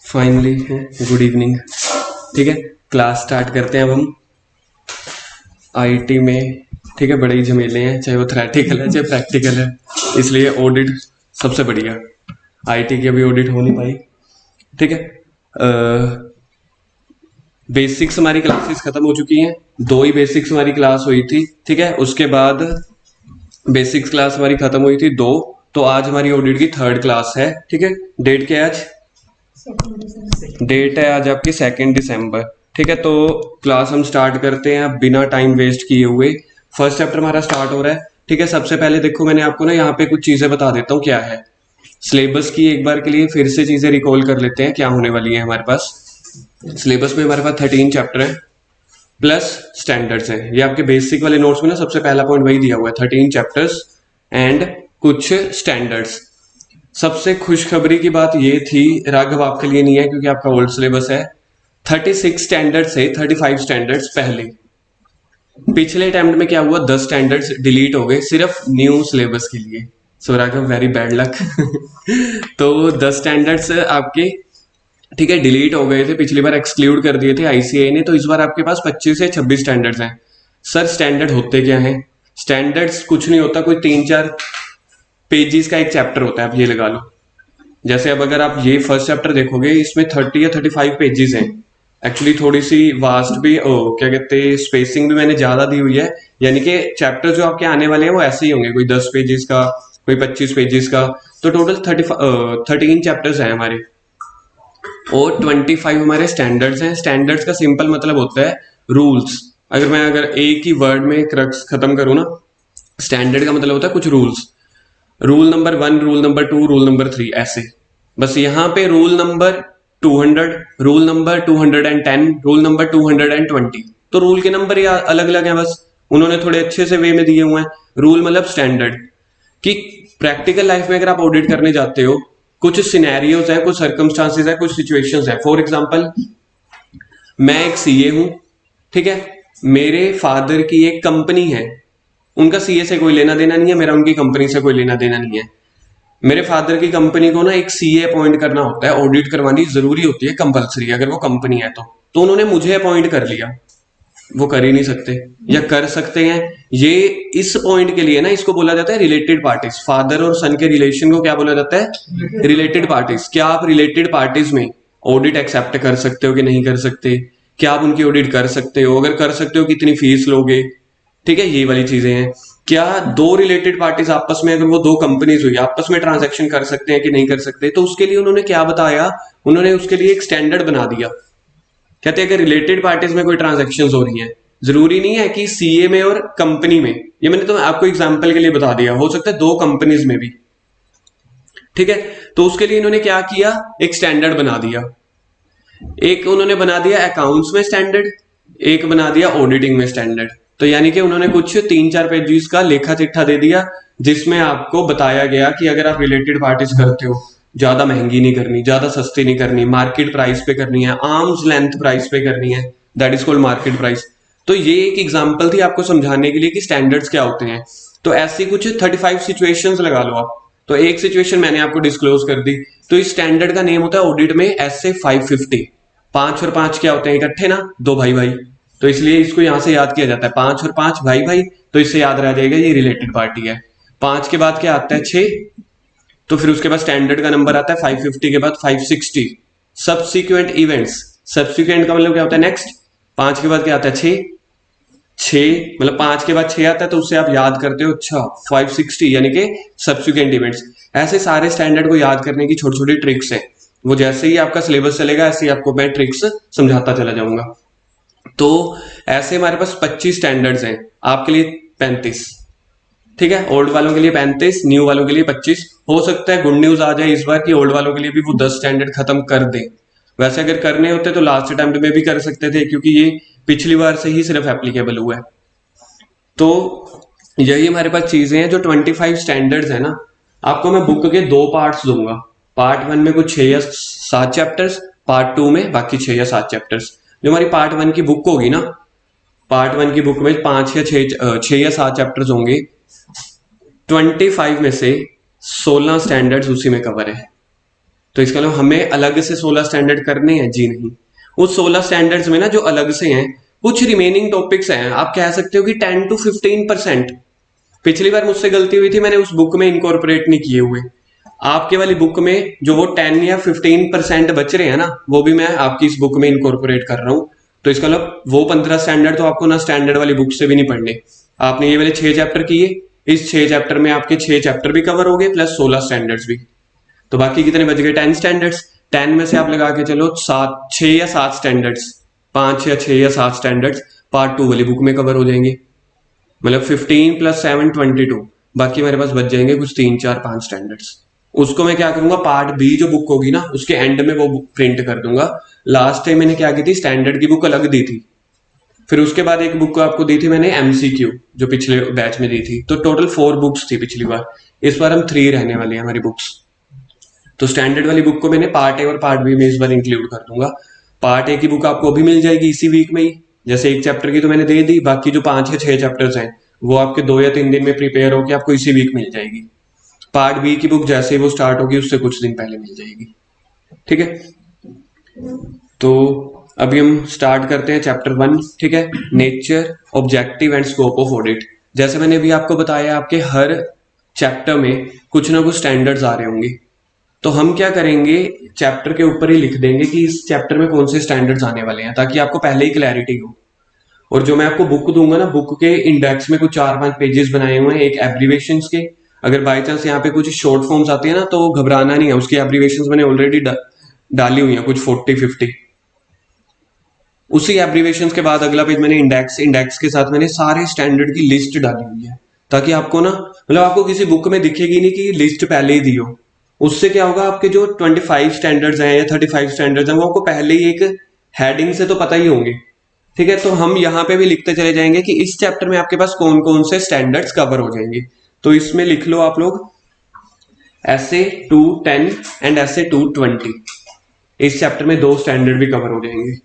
Finally good evening. ठीक है, class start करते हैं अब हम। आईटी में ठीक है बड़े ही झमेले हैं, चाहे वो थ्रेटिकल है चाहे प्रैक्टिकल है, इसलिए ऑडिट सबसे बढ़िया। आईटी की अभी ऑडिट हो नहीं पाई। ठीक है, बेसिक्स हमारी क्लासेस खत्म हो चुकी हैं, दो ही बेसिक्स हमारी क्लास हुई थी। ठीक है, उसके बाद बेसिक्स क्लास हमारी खत्म हुई थी दो। तो आज हमारी ऑडिट की थर्ड क्लास है। ठीक है, डेट क्या है आज? डेट है आज आपकी 2 दिसंबर। ठीक है, तो क्लास हम स्टार्ट करते हैं अब बिना टाइम वेस्ट किए हुए। फर्स्ट चैप्टर हमारा स्टार्ट हो रहा है। ठीक है, सबसे पहले देखो मैंने आपको ना यहाँ पे कुछ चीजें बता देता हूँ क्या है। सिलेबस की एक बार के लिए फिर से चीजें रिकॉल कर लेते हैं क्या होने वाली है हमारे पास। सिलेबस में हमारे पास 13 चैप्टर है प्लस स्टैंडर्ड्स हैं। ये आपके बेसिक वाले नोट्स में ना सबसे पहला पॉइंट वही दिया हुआ है, 13 चैप्टर्स एंड कुछ स्टैंडर्ड्स। सबसे खुशखबरी की बात ये थी राघव आपके लिए नहीं है क्योंकि आपका ओल्ड सिलेबस है। 36 स्टैंडर्ड से 35 स्टैंडर्ड्स पहले। पिछले अटेम्प्ट में क्या हुआ, 10 स्टैंडर्ड्स डिलीट हो गए सिर्फ न्यू सिलेबस के लिए। सो राघव वेरी बैड लक। तो 10 स्टैंडर्ड्स आपके ठीक है डिलीट हो गए थे, पिछली बार एक्सक्लूड कर दिए थे आईसीएआई ने। तो इस बार आपके पास 25 से 26 स्टैंडर्ड्स हैं। सर स्टैंडर्ड होते क्या हैं? स्टैंडर्ड्स कुछ नहीं होता, कोई 3-4 पेजेस का एक चैप्टर होता है, आप ये लगा लो। जैसे अब अगर आप ये फर्स्ट चैप्टर देखोगे इसमें 30 या 35 पेजेस हैं। एक्चुअली थोड़ी सी वास्ट भी क्या कहते हैं स्पेसिंग भी मैंने ज्यादा दी हुई है, यानी कि चैप्टर जो आपके आने वाले हैं वो ऐसे ही होंगे, कोई 10 पेजेस का कोई 25 पेजेस का। तो टोटल 13 चैप्टर्स हैं हमारे और 25 हमारे स्टैंडर्ड्स हैं। स्टैंडर्ड्स का सिंपल मतलब होता है रूल्स। अगर एक ही वर्ड में क्रक्स खत्म करूँ ना, स्टैंडर्ड का मतलब होता है कुछ rules. Rule number 1, rule number 2, rule number 3, ऐसे। बस यहाँ पे rule number 200, rule number 210, rule number 220, तो रूल के नंबर ही अलग अलग हैं, बस उन्होंने थोड़े अच्छे से वे में दिए हुए हैं। रूल मतलब स्टैंडर्ड कि प्रैक्टिकल लाइफ में अगर आप ऑडिट करने जाते हो, कुछ सिनेरियोज है, कुछ सर्कमस्टांसेस है, कुछ सिचुएशंस है। फॉर एग्जांपल मैं एक सीए हूं, ठीक है, मेरे फादर की एक कंपनी है, उनका सीए से कोई लेना देना नहीं है, मेरा उनकी कंपनी से कोई लेना देना नहीं है। मेरे फादर की कंपनी को ना एक सीए अपॉइंट करना होता है, ऑडिट करवानी जरूरी होती है, कंपलसरी, अगर वो कंपनी है तो उन्होंने मुझे अपॉइंट कर लिया। वो कर ही नहीं सकते या कर सकते हैं। ये इस पॉइंट के लिए ना इसको बोला जाता है रिलेटेड पार्टीज। फादर और सन के रिलेशन को क्या बोला जाता है? Related parties. क्या आप रिलेटेड पार्टीज में ऑडिट एक्सेप्ट कर सकते हो कि नहीं कर सकते? क्या आप उनकी ऑडिट कर सकते हो? अगर कर सकते हो कितनी फीस लोगे? ठीक है, ये वाली चीजें हैं। क्या दो रिलेटेड पार्टीज आपस में, अगर वो दो कंपनीज हुई, आपस में ट्रांजैक्शन कर सकते हैं कि नहीं कर सकते? तो उसके लिए उन्होंने क्या बताया, उन्होंने उसके लिए एक स्टैंडर्ड बना दिया। कहते हैं अगर रिलेटेड पार्टीज में कोई ट्रांजैक्शन हो रही है, जरूरी नहीं है कि सीए में और कंपनी में, ये मैंने तो आपको एग्जांपल के लिए बता दिया, हो सकता है दो कंपनीज में भी। ठीक है, तो उसके लिए इन्होंने क्या किया, एक स्टैंडर्ड बना दिया। एक उन्होंने बना दिया अकाउंट्स में स्टैंडर्ड, एक बना दिया ऑडिटिंग में स्टैंडर्ड। तो यानी कि उन्होंने कुछ 3-4 पेजेस का लेखा चिट्ठा दे दिया जिसमें आपको बताया गया कि अगर आप रिलेटेड पार्टीज करते हो, ज्यादा महंगी नहीं करनी, ज्यादा सस्ती नहीं करनी, मार्केट प्राइस पे करनी है, आर्म्स लेंथ प्राइस पे करनी है, that is called market price. तो ये एक एग्जांपल थी आपको समझाने के लिए कि स्टैंडर्ड्स क्या होते हैं। तो ऐसी कुछ 35 सिचुएशंस लगा लो आप। तो एक सिचुएशन मैंने आपको डिस्क्लोज कर दी, तो इस स्टैंडर्ड का नेम होता है ऑडिट में SA 550। 5 और 5 क्या होते हैं? इकट्ठे ना, दो भाई भाई, तो इसलिए इसको यहां से याद किया जाता है 5 और 5 भाई भाई, तो इससे याद रह जाएगा ये रिलेटेड पार्टी है। 5 के बाद क्या आता है? 6, तो फिर उसके बाद स्टैंडर्ड का नंबर आता है 550 के बाद 560। सब्सिक्वेंट इवेंट्स, सब्सिक्वेंट का मतलब क्या होता है? नेक्स्ट। 5 के बाद क्या आता है? 6, 6 मतलब 5 के बाद 6 आता है, तो उससे आप याद करते हो अच्छा 560 यानी कि सब्सिक्वेंट इवेंट्स। ऐसे सारे स्टैंडर्ड को याद करने की छोटी छोटी ट्रिक्स है, वो जैसे ही आपका सिलेबस चलेगा ऐसे ही आपको मैं ट्रिक्स समझाता चला जाऊंगा। तो ऐसे हमारे पास 25 स्टैंडर्ड्स हैं, आपके लिए 35। ठीक है, ओल्ड वालों के लिए 35, न्यू वालों के लिए 25। हो सकता है गुड न्यूज आ जाए इस बार कि ओल्ड वालों के लिए भी वो 10 स्टैंडर्ड खत्म कर दें। वैसे अगर करने होते तो लास्ट अटेम्प्ट में भी कर सकते थे, क्योंकि ये पिछली बार से ही सिर्फ एप्लीकेबल हुआ है। तो यही हमारे पास चीजें हैं जो 25 स्टैंडर्ड्स है ना। आपको मैं बुक के 2 पार्ट्स दूंगा। पार्ट 1 में कुछ 6 या 7 चैप्टर्स, पार्ट 2 में बाकी 6 या 7 चैप्टर्स। जो हमारी पार्ट 1 की बुक होगी ना, पार्ट 1 की बुक में 5 या 6 या 7 चैप्टर्स होंगे। 25 में से 16 स्टैंडर्ड्स उसी में कवर है। तो इसका मतलब हमें अलग से 16 स्टैंडर्ड करने हैं? जी नहीं। उस 16 स्टैंडर्ड्स में ना जो अलग से हैं, कुछ रिमेनिंग टॉपिक्स हैं, आप कह सकते हो कि 10 to 15%। पिछली बार मुझसे गलती हुई थी, मैंने उस बुक में इनकॉर्पोरेट नहीं किए हुए। आपके वाली बुक में जो वो 10 या 15% बच रहे हैं ना, वो भी मैं आपकी इस बुक में इनकॉर्पोरेट कर रहा हूँ। तो इसका मतलब वो 15 स्टैंडर्ड तो आपको ना स्टैंडर्ड वाली बुक से भी नहीं पढ़ने। आपने ये वाले 6 चैप्टर किए, इस 6 चैप्टर में आपके 6 चैप्टर भी कवर हो गए प्लस 16 स्टैंडर्ड्स भी। तो बाकी कितने बच गए? 10 स्टैंडर्ड्स। 10 में से आप लगा के चलो 6 या 7 स्टैंडर्ड्स, 5 या 6 या 7 स्टैंडर्ड्स पार्ट 2 वाली बुक में कवर हो जाएंगे। मतलब 15 + 7 22। बाकी मेरे पास बच जाएंगे कुछ 3 4 5 स्टैंडर्ड्स। उसको मैं क्या करूंगा, पार्ट बी जो बुक होगी ना, उसके एंड में वो बुक प्रिंट कर दूंगा। लास्ट टाइम मैंने क्या की थी, स्टैंडर्ड की बुक अलग दी थी, फिर उसके बाद एक बुक आपको दी थी मैंने एमसीक्यू, जो पिछले बैच में दी थी। तो टोटल 4 बुक्स थी पिछली बार। इस बार हम 3 रहने वाली है हमारी बुक्स। तो स्टैंडर्ड वाली बुक को मैंने पार्ट ए और पार्ट बी में इस बार इंक्लूड कर दूंगा। पार्ट ए की बुक आपको अभी मिल जाएगी इसी वीक में ही। जैसे 1 चैप्टर की तो मैंने दे दी, बाकी जो 5 या 6 चैप्टर्स हैं वो आपके 2 या 3 दिन में प्रिपेयर होकर आपको इसी वीक मिल जाएगी। पार्ट बी की बुक जैसे ही वो स्टार्ट होगी उससे कुछ दिन पहले मिल जाएगी। ठीक है, तो अभी हम स्टार्ट करते हैं चैप्टर 1। ठीक है, nature, objective and scope of audit. जैसे मैंने अभी आपको बताया, आपके हर चैप्टर में कुछ ना कुछ स्टैंडर्ड्स आ रहे होंगे। तो हम क्या करेंगे, चैप्टर के ऊपर ही लिख देंगे कि इस चैप्टर में कौन से स्टैंडर्ड्स आने वाले हैं, ताकि आपको पहले ही क्लैरिटी हो। और जो मैं आपको बुक दूंगा ना, बुक के इंडेक्स में कुछ 4 5 पेजेस बनाए हुए हैं एक एब्रीवेशंस के। अगर बाई चांस यहाँ पे कुछ शॉर्ट फॉर्म्स आती है ना, तो घबराना नहीं है, उसकी एब्रीवेशंस मैंने ऑलरेडी डाली हुई है कुछ 40 50। उसी एब्रीवेशंस के बाद अगला पेज मैंने इंडेक्स के साथ मैंने सारे स्टैंडर्ड की लिस्ट डाली हुई है, ताकि आपको ना, मतलब आपको किसी बुक में दिखेगी नहीं कि लिस्ट पहले ही दी हो। उससे क्या होगा, आपके जो 25 स्टैंडर्ड्स हैं या 35 स्टैंडर्ड्स हैं वो आपको पहले ही एक हेडिंग से तो पता ही होंगे। ठीक है, तो हम यहाँ पे भी लिखते चले जाएंगे कि इस चैप्टर में आपके पास कौन कौन से स्टैंडर्ड्स कवर हो जाएंगे। तो इसमें लिख लो आप लोग ऐसे 210 एंड ऐसे 220। इस चैप्टर में 2 स्टैंडर्ड भी कवर हो जाएंगे।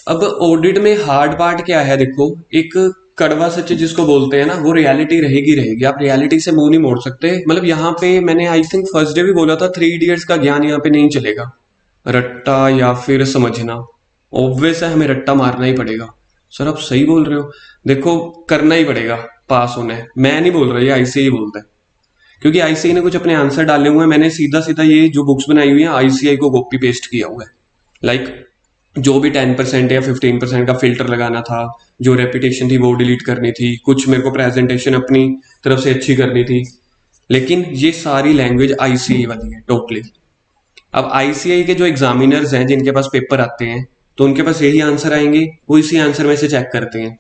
अब ऑडिट में हार्ड पार्ट क्या है, देखो, एक कड़वा सच जिसको बोलते हैं ना, वो रियलिटी रहेगी रहेगी। आप रियलिटी से मुंह नहीं मोड़ सकते। मतलब यहाँ पे मैंने आई थिंक फर्स्ट डे भी बोला था, 3 इडियट्स का ज्ञान यहाँ पे नहीं चलेगा। रट्टा या फिर समझना, ऑब्वियस है हमें रट्टा मारना ही पड़ेगा। सर आप सही बोल रहे हो, देखो करना ही पड़ेगा, पास होना है। मैं नहीं बोल रहा, ये आईसीआई बोलता है, क्योंकि आईसीआई ने कुछ अपने आंसर डाले हुए हैं। मैंने सीधा सीधा ये जो बुक्स बनाई हुई है आईसीआई को कॉपी पेस्ट किया हुआ है। लाइक जो भी 10% या 15% का फिल्टर लगाना था, जो रेपिटेशन थी वो डिलीट करनी थी, कुछ मेरे को प्रेजेंटेशन अपनी तरफ से अच्छी करनी थी। लेकिन ये सारी लैंग्वेज आईसीआई वाली है टोटली। अब आईसीआई के जो एग्जामिनर्स हैं जिनके पास पेपर आते हैं, तो उनके पास यही आंसर आएंगे, वो इसी आंसर में से चेक करते हैं।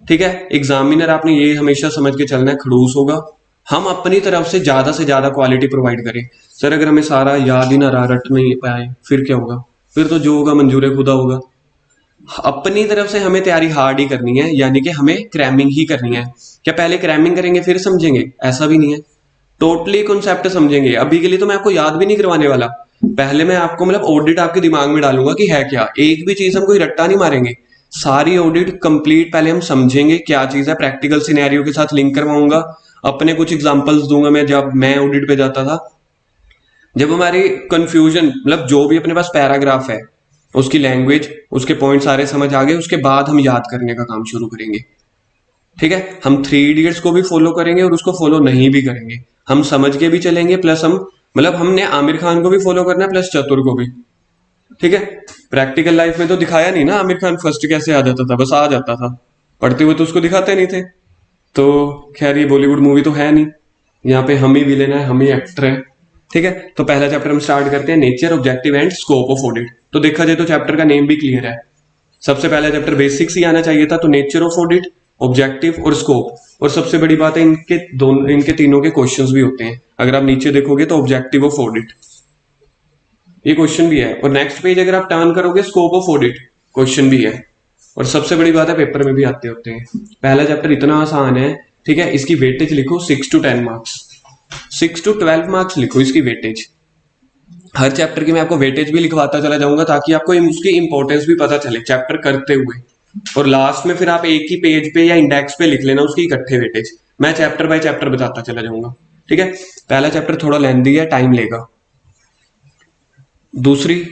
ठीक है, एग्जामिनर आपने ये हमेशा समझ के चलना है, खड़ूस होगा। हम अपनी तरफ से ज्यादा क्वालिटी प्रोवाइड करें। सर अगर हमें सारा याद ही ना रहा, रट नहीं पाए, फिर क्या होगा? फिर तो जो होगा मंजूर खुदा होगा। अपनी तरफ से हमें तैयारी हार्ड ही करनी है, यानी कि हमें क्रैमिंग ही करनी है। क्या पहले क्रैमिंग करेंगे फिर समझेंगे? ऐसा भी नहीं है, टोटली कॉन्सेप्ट समझेंगे। अभी के लिए तो मैं आपको याद भी नहीं करवाने वाला। पहले मैं आपको मतलब ऑडिट आपके दिमाग में डालूंगा कि है क्या। एक भी चीज हम कोई रट्टा नहीं मारेंगे, सारी ऑडिट कंप्लीट पहले हम समझेंगे क्या चीज है। प्रैक्टिकल सिनेरियो के साथ लिंक करवाऊंगा, अपने कुछ एग्जांपल्स दूंगा। मैं जब मैं ऑडिट पे जाता था, जब हमारी कंफ्यूजन, मतलब जो भी अपने पास पैराग्राफ है उसकी लैंग्वेज, उसके पॉइंट सारे समझ आ गए, उसके बाद हम याद करने का काम शुरू करेंगे। ठीक है, हम 3 इडियट्स को भी फॉलो करेंगे और उसको फॉलो नहीं भी करेंगे। हम समझ के भी चलेंगे, प्लस हम, मतलब हमने आमिर खान को भी फॉलो करना है प्लस चतुर को भी। ठीक है, प्रैक्टिकल लाइफ में तो दिखाया नहीं ना आमिर खान फर्स्ट कैसे आ जाता था, बस आ जाता था, पढ़ते हुए तो उसको दिखाते नहीं थे। तो खैर ये बॉलीवुड मूवी तो है नहीं, यहाँ पे हम ही विलेन है, हम ही एक्टर है। ठीक है, तो पहला चैप्टर हम स्टार्ट करते हैं, nature, objective and scope of audit. तो देखा जाए तो चैप्टर का नेम भी क्लियर है। सबसे पहला चैप्टर बेसिक्स ही आना चाहिए था, तो नेचर ऑफ ऑडिट, ऑब्जेक्टिव और स्कोप। और सबसे बड़ी बात है, इनके तीनों के क्वेश्चंस भी होते हैं। अगर आप नीचे देखोगे तो ऑब्जेक्टिव ऑफ ऑडिट ये क्वेश्चन भी है, और नेक्स्ट पेज अगर आप टर्न करोगे स्कोप ऑफ ऑडिट क्वेश्चन भी है। और सबसे बड़ी बात है, पेपर में भी आते होते हैं। पहला चैप्टर इतना आसान है। ठीक है, इसकी वेटेज लिखो 6 to 10 मार्क्स, 6 to 12 मार्क्स लिखो इसकी वेटेज। हर चैप्टर की मैं आपको वेटेज भी लिखवाता चला जाऊंगा, ताकि आपको उसकी इंपॉर्टेंस भी पता चले चैप्टर करते हुए। और लास्ट में फिर आप एक ही पेज पे या इंडेक्स पे लिख लेना उसकी इकट्ठे वेटेज। मैं चैप्टर बाय चैप्टर बताता चला जाऊंगा। ठीक है, पहला चैप्टर थोड़ा लेंथी है, टाइम लेगा। दूसरी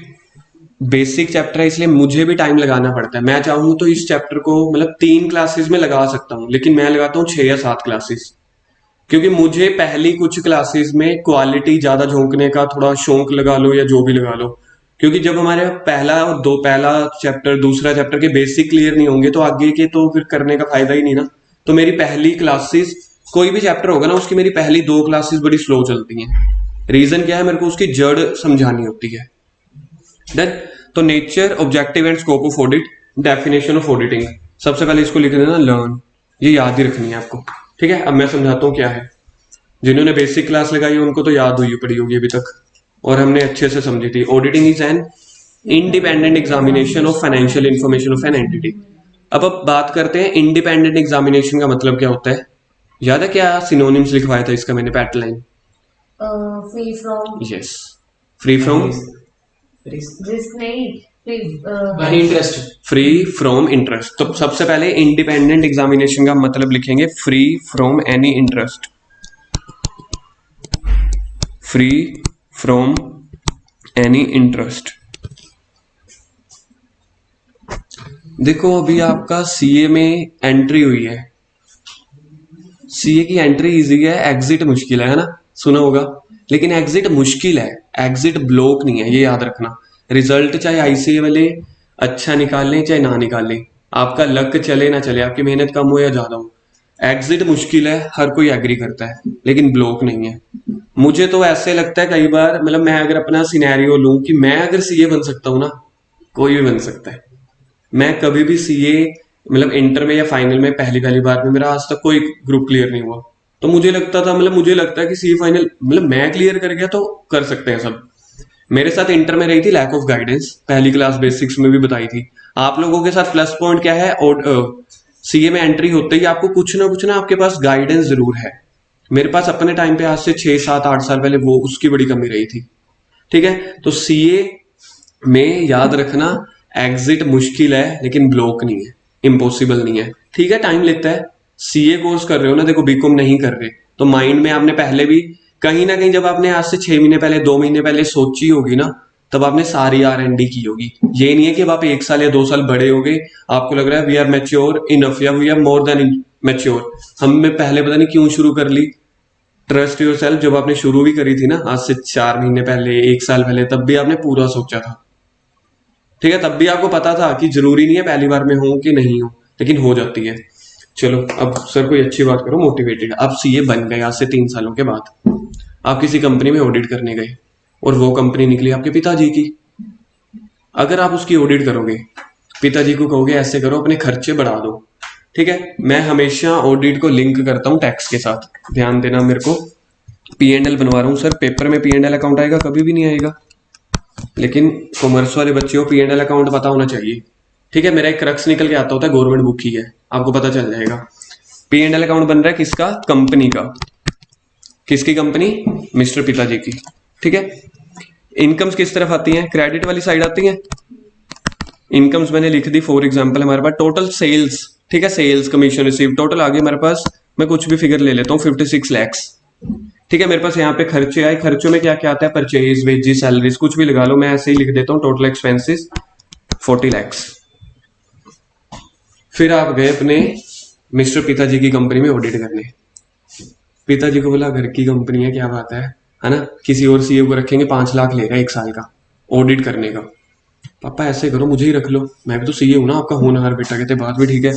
बेसिक चैप्टर है, इसलिए मुझे भी टाइम लगाना पड़ता है। मैं चाहूँ तो इस चैप्टर को मतलब 3 क्लासेस में लगा सकता हूँ, लेकिन मैं लगाता हूँ 6 या 7 क्लासेस, क्योंकि मुझे पहली कुछ क्लासेस में क्वालिटी ज्यादा झोंकने का थोड़ा शौक लगा लो या जो भी लगा लो। क्योंकि जब हमारे पहला चैप्टर दूसरा चैप्टर के बेसिक क्लियर नहीं होंगे तो आगे के तो फिर करने का फायदा ही नहीं ना। तो मेरी पहली क्लासेस, कोई भी चैप्टर होगा ना, उसकी मेरी पहली 2 क्लासेस बड़ी स्लो चलती हैं। रीजन क्या है, मेरे को उसकी जड़ समझानी होती है। देन तो nature, objective and scope of audit, definition of auditing, सबसे पहले इसको लिख देना लर्न, ये याद ही रखनी है आपको। ठीक है, अब मैं समझाता हूँ क्या है। जिन्होंने बेसिक क्लास लगाई है उनको तो याद हुई पड़ी होगी अभी तक, और हमने अच्छे से समझी थी। Auditing is an independent examination of financial information of an entity. अब बात करते हैं इंडिपेंडेंट एग्जामिनेशन का मतलब क्या होता है। याद है क्या सिनोनिम्स लिखवाया था इसका मैंने, PAT line? Free from, yes, free from risk नहीं, इंटरेस्ट, फ्री फ्रॉम इंटरेस्ट। तो सबसे पहले इंडिपेंडेंट एग्जामिनेशन का मतलब लिखेंगे free from any interest, free from any interest. देखो अभी आपका सीए में एंट्री हुई है, सीए की एंट्री इजी है, एग्जिट मुश्किल है ना, सुना होगा। लेकिन एग्जिट मुश्किल है, एग्जिट ब्लॉक नहीं है, ये याद रखना। रिजल्ट चाहे आईसीए वाले अच्छा निकालें चाहे ना निकालें, आपका लक चले ना चले, आपकी मेहनत कम हो या ज्यादा हो, एग्जिट मुश्किल है, हर कोई एग्री करता है, लेकिन ब्लॉक नहीं है। मुझे तो ऐसे लगता है कई बार, मतलब मैं अगर अपना सिनेरियो लूं कि मैं अगर सीए बन सकता हूं ना, कोई भी बन सकता है। मैं कभी भी सीए मतलब इंटर में या फाइनल में पहली पहली बार में मेरा आज तक कोई ग्रुप क्लियर नहीं हुआ, तो मुझे लगता था, मतलब मुझे लगता है कि सीए फाइनल मतलब मैं क्लियर कर गया तो कर सकते हैं सब। मेरे साथ इंटर में रही थी लैक ऑफ गाइडेंस, पहली क्लास बेसिक्स में भी बताई थी। आप लोगों के साथ प्लस पॉइंट क्या है, और सीए में एंट्री होते ही आपको कुछ ना आपके पास गाइडेंस जरूर है। मेरे पास अपने टाइम पे आज से 6 7 8 साल पहले वो उसकी बड़ी कमी रही थी। ठीक है, तो सीए में याद रखना एग्जिट मुश्किल है लेकिन ब्लॉक नहीं है, इम्पॉसिबल नहीं है। ठीक है, टाइम लेता है। सीए कोर्स कर रहे हो ना, देखो बीकॉम नहीं कर रहे तो माइंड में आपने पहले भी कहीं ना कहीं, जब आपने आज से 6 महीने पहले 2 महीने पहले सोची होगी ना, तब आपने सारी R&D की होगी। ये नहीं है कि अब आप 1 साल या 2 साल बड़े हो गए, आपको लग रहा है वी आर मैच्योर इनफ या we are more than mature. हमने पहले पता नहीं क्यों शुरू कर ली ट्रस्ट योर सेल्फ, जब आपने शुरू भी करी थी ना आज से 4 महीने पहले 1 साल पहले, तब भी आपने पूरा सोचा था। ठीक है, तब भी आपको पता था कि जरूरी नहीं है पहली बार में हो कि नहीं हो, लेकिन हो जाती है। चलो अब सर कोई अच्छी बात करो, मोटिवेटेड। आप सीए बन गए आज से 3 सालों के बाद, आप किसी कंपनी में ऑडिट करने गए और वो कंपनी निकली आपके पिताजी की। अगर आप उसकी ऑडिट करोगे, पिताजी को कहोगे ऐसे करो अपने खर्चे बढ़ा दो। ठीक है, मैं हमेशा ऑडिट को लिंक करता हूँ टैक्स के साथ, ध्यान देना। मेरे को P&L बनवा रहा हूँ सर, पेपर में P&L अकाउंट आएगा? कभी भी नहीं आएगा, लेकिन कॉमर्स वाले बच्चे को P&L अकाउंट पता होना चाहिए। ठीक है, मेरा एक क्रक्स निकल के आता होता है, गवर्नमेंट बुक ही है, आपको पता चल जाएगा। P&L अकाउंट बन रहा है किसका? कंपनी का। किसकी कंपनी? मिस्टर पिताजी की। ठीक है, इनकम्स किस तरफ आती हैं? क्रेडिट वाली साइड आती हैं। इनकम्स मैंने लिख दी, फॉर एग्जांपल हमारे पास टोटल सेल्स, ठीक है, सेल्स कमीशन रिसीव टोटल आ गई हमारे पास। मैं कुछ भी फिगर ले लेता हूँ, 56 लैक्स। ठीक है, मेरे पास यहाँ पे खर्चे आए, खर्चों में क्या क्या आता है? परचेज, वेजेस, सैलरीज, कुछ भी लगा लो, मैं ऐसे ही लिख देता हूँ टोटल एक्सपेंसेस 40 लैक्स। फिर आप गए अपने मिस्टर पिताजी की कंपनी में ऑडिट करने। पिताजी को बोला घर की कंपनी है, क्या बात है ना, किसी और सीए को रखेंगे, 5 लाख ले रहा है 1 साल का ऑडिट करने का। पापा ऐसे करो मुझे ही रख लो, मैं भी तो सीए हूं ना आपका होनहार बेटा। कहते बात भी ठीक है।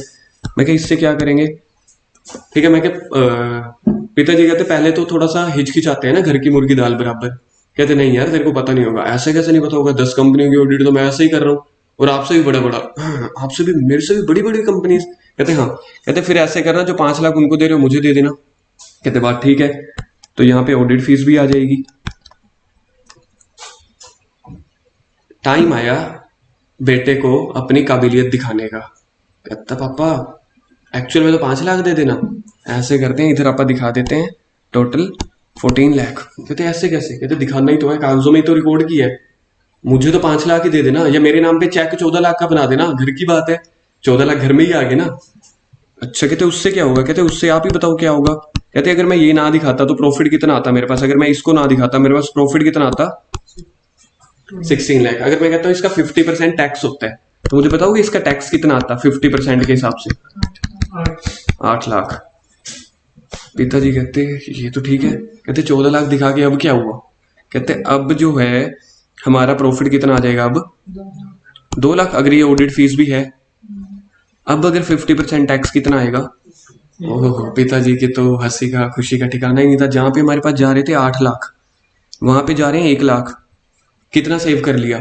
मैं क्या इससे क्या करेंगे? ठीक है, मैं क्या पिताजी कहते पहले तो थोड़ा सा हिचकिचाते हैं ना, घर की मुर्गी दाल बराबर। कहते नहीं यार तेरे को पता नहीं होगा। ऐसे कैसे नहीं पता होगा, 10 कंपनियों की ऑडिट तो मैं ऐसे ही कर रहा हूँ, और आपसे भी बड़ा बड़ा, आपसे भी, मेरे से भी बड़ी बड़ी कंपनी। कहते हाँ। कहते फिर ऐसे करना, जो 5 लाख उनको दे रहे हो मुझे दे देना। कहते बात ठीक है, तो यहाँ पे ऑडिट फीस भी आ जाएगी। टाइम आया बेटे को अपनी काबिलियत दिखाने का। कहता पापा एक्चुअल में तो 5 लाख दे देना। ऐसे करते हैं, इधर आपा दिखा देते हैं टोटल 14 लाख। कहते ऐसे कैसे? कहते दिखाना ही तो है, कागजों में ही तो रिकॉर्ड किया है, मुझे तो 5 लाख ही दे देना, या मेरे नाम पे चेक 14 लाख का बना देना, घर की बात है, 14 लाख घर में ही आ गए ना। अच्छा, कहते उससे क्या होगा? कहते उससे आप ही बताओ क्या होगा। कहते अगर मैं ये ना दिखाता तो प्रॉफिट कितना आता मेरे पास, अगर मैं इसको ना दिखाता मेरे पास प्रॉफिट कितना आता 16 लाख। अगर मैं कहता हूँ इसका 50% टैक्स होता है तो मुझे बताओगे इसका टैक्स कितना आता 50% के हिसाब से? 8 लाख। पिताजी कहते ये तो ठीक है। कहते 14 लाख दिखा के अब क्या हुआ? कहते अब जो है हमारा प्रॉफिट कितना आ जाएगा अब 2 लाख, अगर ये ऑडिट फीस भी है। अब अगर 50% टैक्स कितना आएगा? ओहो, पिताजी की तो हंसी का खुशी का ठिकाना ही नहीं था। जहां पे हमारे पास जा रहे थे 8 लाख वहां पे जा रहे हैं 1 लाख। कितना सेव कर लिया?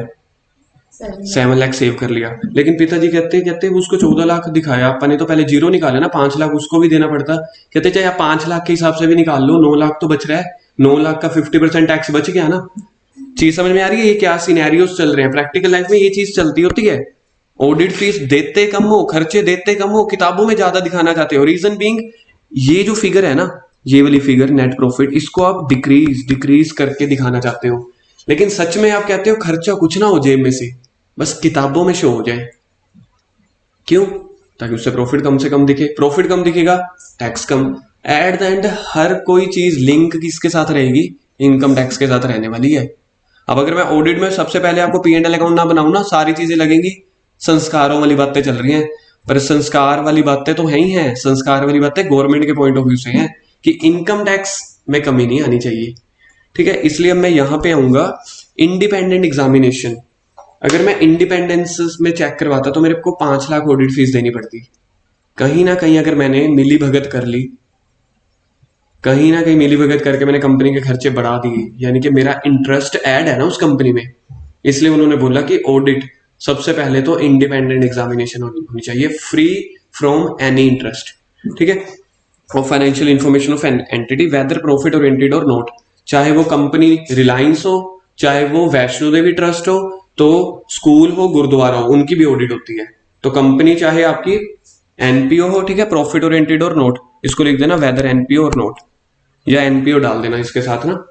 7 लाख सेव कर लिया। लेकिन पिताजी कहते कहते उसको 14 लाख दिखाया अपन ने तो पहले जीरो निकाला ना, 5 लाख उसको भी देना पड़ता। कहते चाहे आप 5 लाख के हिसाब से भी निकाल लो, 9 लाख तो बच रहा है। 9 लाख का 50% टैक्स बच गया ना। चीज समझ में आ रही है? ये क्या सिनेरियोस चल रहे हैं प्रैक्टिकल लाइफ में, ये चीज चलती होती है। ऑडिट फीस देते कम हो, खर्चे देते कम हो, किताबों में ज्यादा दिखाना चाहते हो। रीजन बीइंग ये जो फिगर है ना, ये वाली फिगर नेट प्रॉफिट, इसको आप डिक्रीज करके दिखाना चाहते हो। लेकिन सच में आप कहते हो खर्चा कुछ ना हो जेब में से, बस किताबों में शो हो जाए। क्यों? ताकि उससे प्रॉफिट कम से कम दिखे। प्रॉफिट कम दिखेगा, टैक्स कम। एट द एंड हर कोई चीज लिंक किसके साथ रहेगी? इनकम टैक्स के साथ रहने वाली है। अब अगर मैं ऑडिट में सबसे पहले आपको P&L अकाउंट ना बनाऊं ना, सारी चीजें लगेंगी। संस्कारों वाली बातें चल रही हैं, पर संस्कार वाली बातें तो है ही हैं। संस्कार वाली बातें गवर्नमेंट के पॉइंट ऑफ व्यू से हैं कि इनकम टैक्स में कमी नहीं आनी चाहिए। ठीक है, इसलिए अब मैं यहां पे आऊंगा इंडिपेंडेंट एग्जामिनेशन। अगर मैं इंडिपेंडेंस में चेक करवाता तो मेरे को 5 लाख ऑडिट फीस देनी पड़ती। कहीं ना कहीं अगर मैंने मिली भगत कर ली, कहीं ना कहीं मिली भगत करके मैंने कंपनी के खर्चे बढ़ा दिए, यानी कि मेरा इंटरेस्ट ऐड है ना उस कंपनी में। इसलिए उन्होंने बोला कि ऑडिट सबसे पहले तो इंडिपेंडेंट एग्जामिनेशन होनी चाहिए, फ्री फ्रॉम एनी इंटरेस्ट। ठीक है, और financial information of an entity weather profit oriented और नॉट। चाहे वो कंपनी रिलायंस हो, चाहे वो वैष्णो देवी ट्रस्ट हो, तो स्कूल हो, गुरुद्वारा हो, उनकी भी ऑडिट होती है। तो कंपनी चाहे आपकी एनपीओ हो, ठीक है, प्रॉफिट ओरिएंटेड और नोट, इसको लिख देना वेदर एनपीओ और नोट, या एनपीओ डाल देना इसके साथ ना,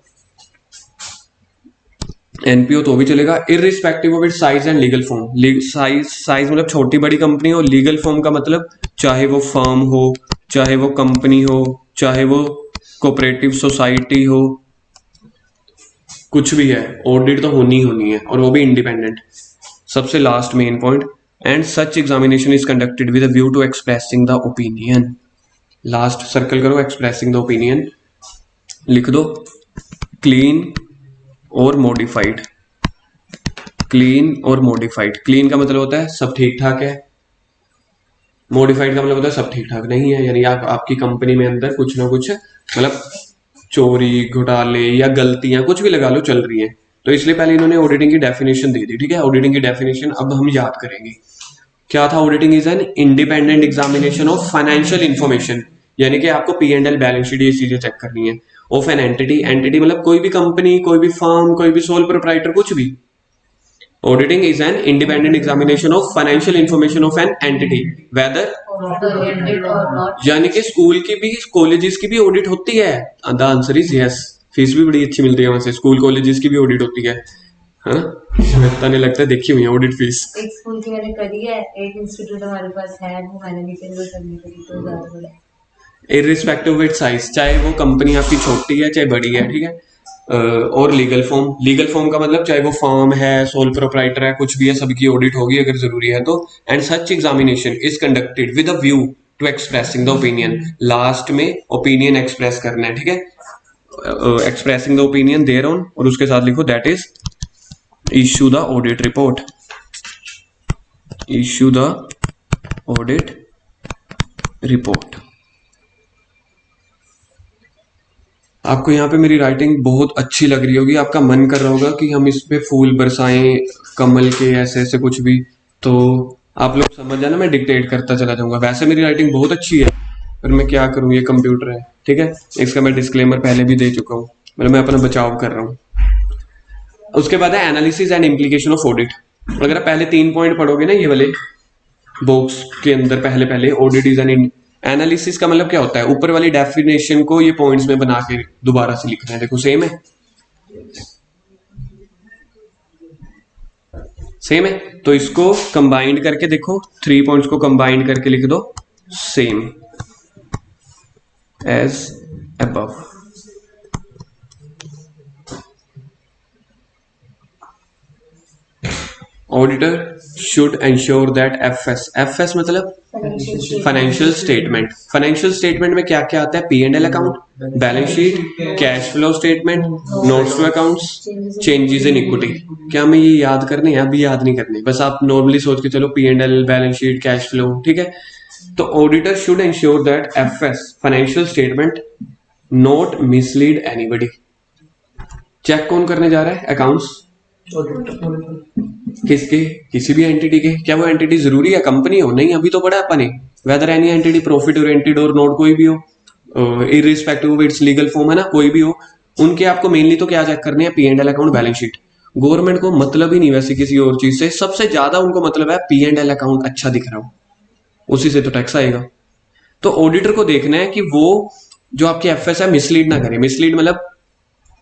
एनपीओ तो भी चलेगा। Irrespective of it size and legal form. Size मतलब छोटी बड़ी कंपनी हो, लीगल फॉर्म का मतलब चाहे वो फर्म हो, चाहे वो कंपनी हो, चाहे वो कोऑपरेटिव सोसाइटी हो, कुछ भी है, ऑडिट तो होनी ही होनी है, और वो भी इंडिपेंडेंट। सबसे last main point, and such examination is conducted with a view to expressing the opinion. Last circle करो, एक्सप्रेसिंग द ओपिनियन लिख दो। क्लीन और मॉडिफाइड। क्लीन और मॉडिफाइड। क्लीन का मतलब होता है सब ठीक ठाक है, मॉडिफाइड का मतलब होता है सब ठीक ठाक नहीं है, यानी आपकी कंपनी में अंदर कुछ ना कुछ मतलब चोरी, घोटाले या गलतियां कुछ भी लगा लो चल रही है। तो इसलिए पहले इन्होंने ऑडिटिंग की डेफिनेशन दे दी। ठीक है, ऑडिटिंग की डेफिनेशन अब हम याद करेंगे। क्या था? Auditing is an independent examination of financial information, यानी कि आपको P&L बैलेंस शीट ये चीजें चेक करनी है। ऑफ एन एंटिटी, एंटिटी मतलब कोई भी कंपनी, कोई भी फर्म, कोई भी सोल प्रोप्राइटर, कुछ भी। Auditing is an independent examination of financial information of an entity whether, oriented or not. यानी कि स्कूल की भी, कॉलेजेस की भी ऑडिट होती है। The answer is yes. Fees भी बड़ी अच्छी मिलती है वहां से, स्कूल कॉलेजेस की भी ऑडिट होती है ना। लगता नहीं, लगता देखी हुई है ऑडिट फीस। एक स्कूल की मैंने करी है, एक इंस्टीट्यूट हमारे पास है, वो मैंने नहीं करी, वो करनी पड़ी तो ज्यादा बड़ा है। इररिस्पेक्टिव ऑफ इट साइज, चाहे वो कंपनी आपकी छोटी है चाहे बड़ी है। ठीक है, और लीगल फॉर्म। लीगल फॉर्म का मतलब चाहे वो फर्म है, सोल प्रोप्राइटर है, कुछ भी है, सबकी ऑडिट होगी अगर जरूरी है तो। And such examination is conducted with a view to expressing the opinion. Last में ओपिनियन एक्सप्रेस करना है। ठीक है, expressing the opinion thereon, और उसके साथ लिखो that is issue the audit report. Issue the audit report. आपको यहाँ पे मेरी राइटिंग बहुत अच्छी लग रही होगी, आपका मन कर रहा होगा कि हम इस पे फूल बरसाएं, कमल के ऐसे ऐसे कुछ भी। तो आप लोग समझ जाना, मैं डिक्टेट करता चला जाऊंगा। वैसे मेरी राइटिंग बहुत अच्छी है, पर मैं क्या करूं, ये कंप्यूटर है। ठीक है, इसका मैं डिस्क्लेमर पहले भी दे चुका हूँ, मतलब मैं अपना बचाव कर रहा हूँ। उसके बाद है analysis and implication of audit. अगर आप पहले 3 पॉइंट पढ़ोगे ना, ये वाले बॉक्स के अंदर पहले ऑडिट इज एन एनालिसिस का मतलब क्या होता है, ऊपर वाली डेफिनेशन को ये पॉइंट्स में बना के दोबारा से लिखना है। देखो सेम है, सेम है, तो इसको कंबाइंड करके देखो, 3 पॉइंट्स को कंबाइंड करके लिख दो same as above. Auditor should ensure that FS मतलब फाइनेंशियल स्टेटमेंट। फाइनेंशियल स्टेटमेंट में क्या क्या आता है? P and L account, balance sheet, cash flow statement, notes to accounts, changes in equity. क्या हमें ये याद करने हैं? अभी याद नहीं करने, बस आप नॉर्मली सोच के चलो P and L, balance sheet, cash flow, ठीक है। तो auditor should ensure that FS financial statement not mislead anybody. Check कौन करने जा रहा है? अकाउंट्स। किसके? किसी भी एंटिटी के। क्या वो एंटिटी जरूरी है कंपनी हो? नहीं, अभी तो पढ़ा है अपने, whether any entity profit oriented और नॉट, कोई भी हो, irrespective of its legal form, है ना, कोई भी हो, उनके आपको मेनली तो क्या चेक करने हैं? P and L account, balance sheet. Government को मतलब ही नहीं वैसे किसी और चीज से, सबसे ज्यादा उनको मतलब है पी एंड एल अकाउंट अच्छा दिख रहा हो, उसी से तो टैक्स आएगा। तो ऑडिटर को देखना है कि वो जो आपकी एफएस है मिसलीड ना करे। मिसलीड मतलब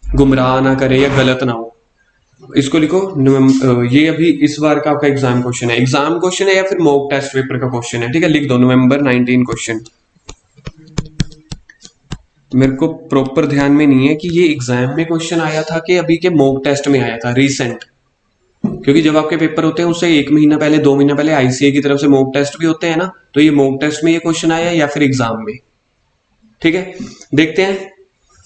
गुमराह ना करे या गलत ना हो। इसको लिखो, ये अभी इस बार का आपका एग्जाम क्वेश्चन है। एग्जाम क्वेश्चन है या फिर मॉक टेस्ट पेपर का क्वेश्चन है, ठीक है, लिख दो नवंबर 19 क्वेश्चन। मेरे को प्रॉपर ध्यान में नहीं है कि ये एग्जाम में क्वेश्चन आया था कि अभी के मॉक टेस्ट में आया था रिसेंट, क्योंकि जब आपके पेपर होते हैं उससे 1 महीना पहले 2 महीना पहले आईसीए की तरफ से मॉक टेस्ट भी होते हैं ना, तो ये मॉक टेस्ट में ये क्वेश्चन आया या फिर एग्जाम में, ठीक है। देखते हैं।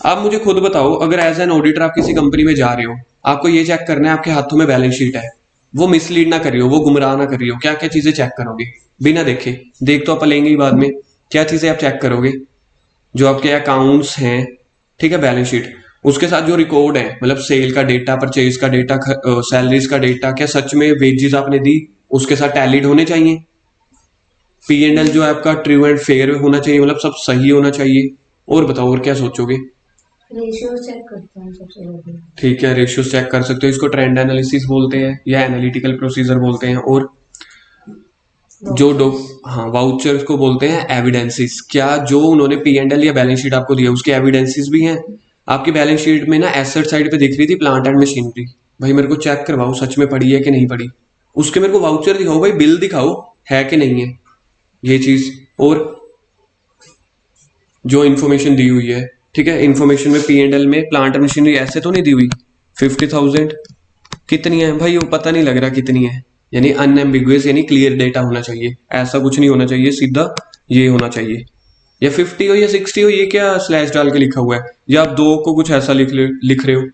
आप मुझे खुद बताओ, अगर एज एन ऑडिटर आप किसी कंपनी में जा रहे हो, आपको ये चेक करना है आपके हाथों में बैलेंस शीट है, वो मिसलीड ना करियो, वो गुमराह ना करियो, क्या क्या चीजें चेक करोगे बिना देखे? देख तो आप लेंगे ही बाद में, क्या चीजें आप चेक करोगे? जो आपके अकाउंट्स हैं, ठीक है, बैलेंस शीट, उसके साथ जो रिकॉर्ड है, मतलब सेल का डेटा, परचेज का डेटा, सैलरीज का डेटा, क्या सच में वेजेस आपने दी, उसके साथ टैलीड होने चाहिए। पी एंड एल जो है आपका ट्रू एंड फेयर होना चाहिए, मतलब सब सही होना चाहिए। और बताओ, और क्या सोचोगे? रेशियो चेक करते हैं सबसे ज्यादा। ठीक है, रेशियोज चेक कर सकते हो, इसको ट्रेंड एनालिसिस बोलते हैं या एनालिटिकल प्रोसीजर बोलते हैं। और जो हाँ, वाउचर्स को बोलते हैं एविडेंसेस। क्या जो उन्होंने पी एंड एल या बैलेंस शीट आपको दिया उसके एविडेंसेस भी हैं? आपकी बैलेंस शीट में ना एसेट साइड पे दिख रही थी प्लांट एंड मशीनरी, भाई मेरे को चेक करवाओ सच में पड़ी है कि नहीं पड़ी, उसके मेरे को वाउचर दिखाओ, भाई बिल दिखाओ है कि नहीं है ये चीज। और जो इन्फॉर्मेशन दी हुई है, ठीक है, इन्फॉर्मेशन में पी एंड एल में प्लांट एंड मशीनरी ऐसे तो नहीं दी हुई 50,000, कितनी है भाई वो पता नहीं लग रहा कितनी है, यानी अनएम्बिगुअस, यानी क्लियर डेटा होना चाहिए, ऐसा कुछ नहीं होना चाहिए, सीधा ये होना चाहिए, या 50 हो या 60 हो, ये क्या स्लैश डाल के लिखा हुआ है, या आप 2 को कुछ ऐसा लिख रहे हो।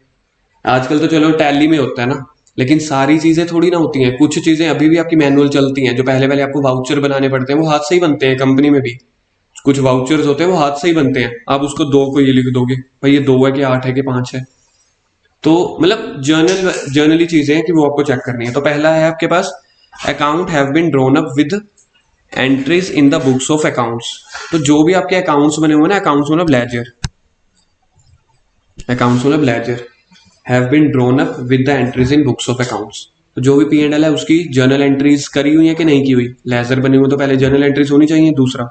आजकल तो चलो टैली में होता है ना, लेकिन सारी चीजें थोड़ी ना होती हैं, कुछ चीजें अभी भी आपकी मैनुअल चलती हैं, जो पहले पहले आपको वाउचर बनाने पड़ते हैं वो हाथ से ही बनते हैं, कंपनी में भी कुछ वाउचर्स होते हैं वो हाथ से ही बनते हैं। आप उसको 2 को ये लिख दोगे, भाई ये 2 है कि 8 है कि 5 है, तो मतलब जर्नली चीजें हैं कि वो आपको चेक करनी है। तो पहला है आपके पास, account have been drawn up with entries in the books of accounts. तो जो भी आपके अकाउंट्स बने हुए ना, अकाउंट्स मतलब लेजर, अकाउंट्स मतलब ledger, have been drawn up with the entries in books of accounts. तो जो भी पी एंड एल है उसकी जर्नल एंट्रीज करी हुई है कि नहीं की हुई, लेजर बने हुए तो पहले जर्नल एंट्रीज होनी चाहिए। दूसरा,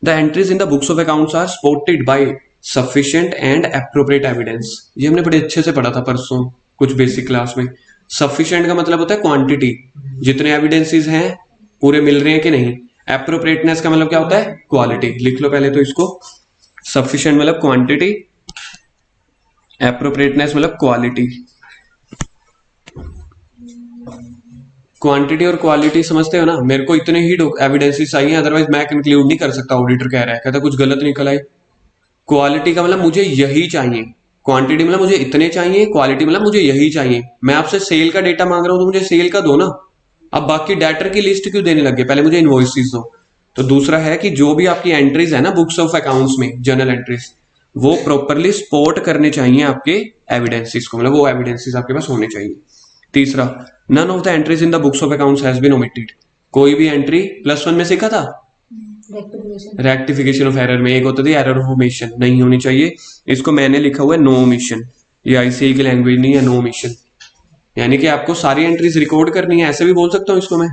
the entries in the books of accounts are supported by sufficient and appropriate evidence. ये हमने बड़े अच्छे से पढ़ा था परसों कुछ बेसिक क्लास में। सफिशिएंट का मतलब होता है क्वांटिटी, जितने एविडेंसेस हैं पूरे मिल रहे हैं कि नहीं। एप्रोप्रिएटनेस का मतलब क्या होता है? क्वालिटी। लिख लो पहले तो इसको, सफिशिएंट मतलब क्वांटिटी, एप्रोप्रिएटनेस मतलब क्वालिटी। क्वांटिटी और क्वालिटी समझते हो ना? मेरे को इतने ही एविडेंसेस चाहिए, अदरवाइज मैं कंक्लूड नहीं कर सकता ऑडिटर कह रहा है, कहता कुछ गलत निकल आई। क्वालिटी का मतलब मुझे यही चाहिए, क्वांटिटी मतलब मुझे इतने चाहिए, क्वालिटी मतलब मुझे यही चाहिए। मैं आपसे सेल का डेटा मांग रहा हूं तो मुझे सेल का दो ना, अब बाकी डेटर की लिस्ट क्यों देने लगे, पहले मुझे इनवॉइसेस दो। तो दूसरा है कि जो भी आपकी एंट्रीज है ना बुक्स ऑफ अकाउंट्स में, जर्नल एंट्रीज, वो प्रॉपरली सपोर्ट करने चाहिए आपके एविडेंसेस को, मतलब वो एविडेंसेस आपके पास होने चाहिए। तीसरा, none of the entries in the books of accounts has been omitted. कोई भी एंट्री +1 में सीखा था रेक्टिफिकेशन ऑफ एरर में, एक होता था एरर ऑफ ओमिशन, नहीं होनी चाहिए। इसको मैंने लिखा हुआ है नो ओमिशन, ये आईसीआई की लैंग्वेज नहीं है, नो ओमिशन, यानी कि आपको सारी एंट्रीज रिकॉर्ड करनी है, ऐसे भी बोल सकता हूँ इसको मैं।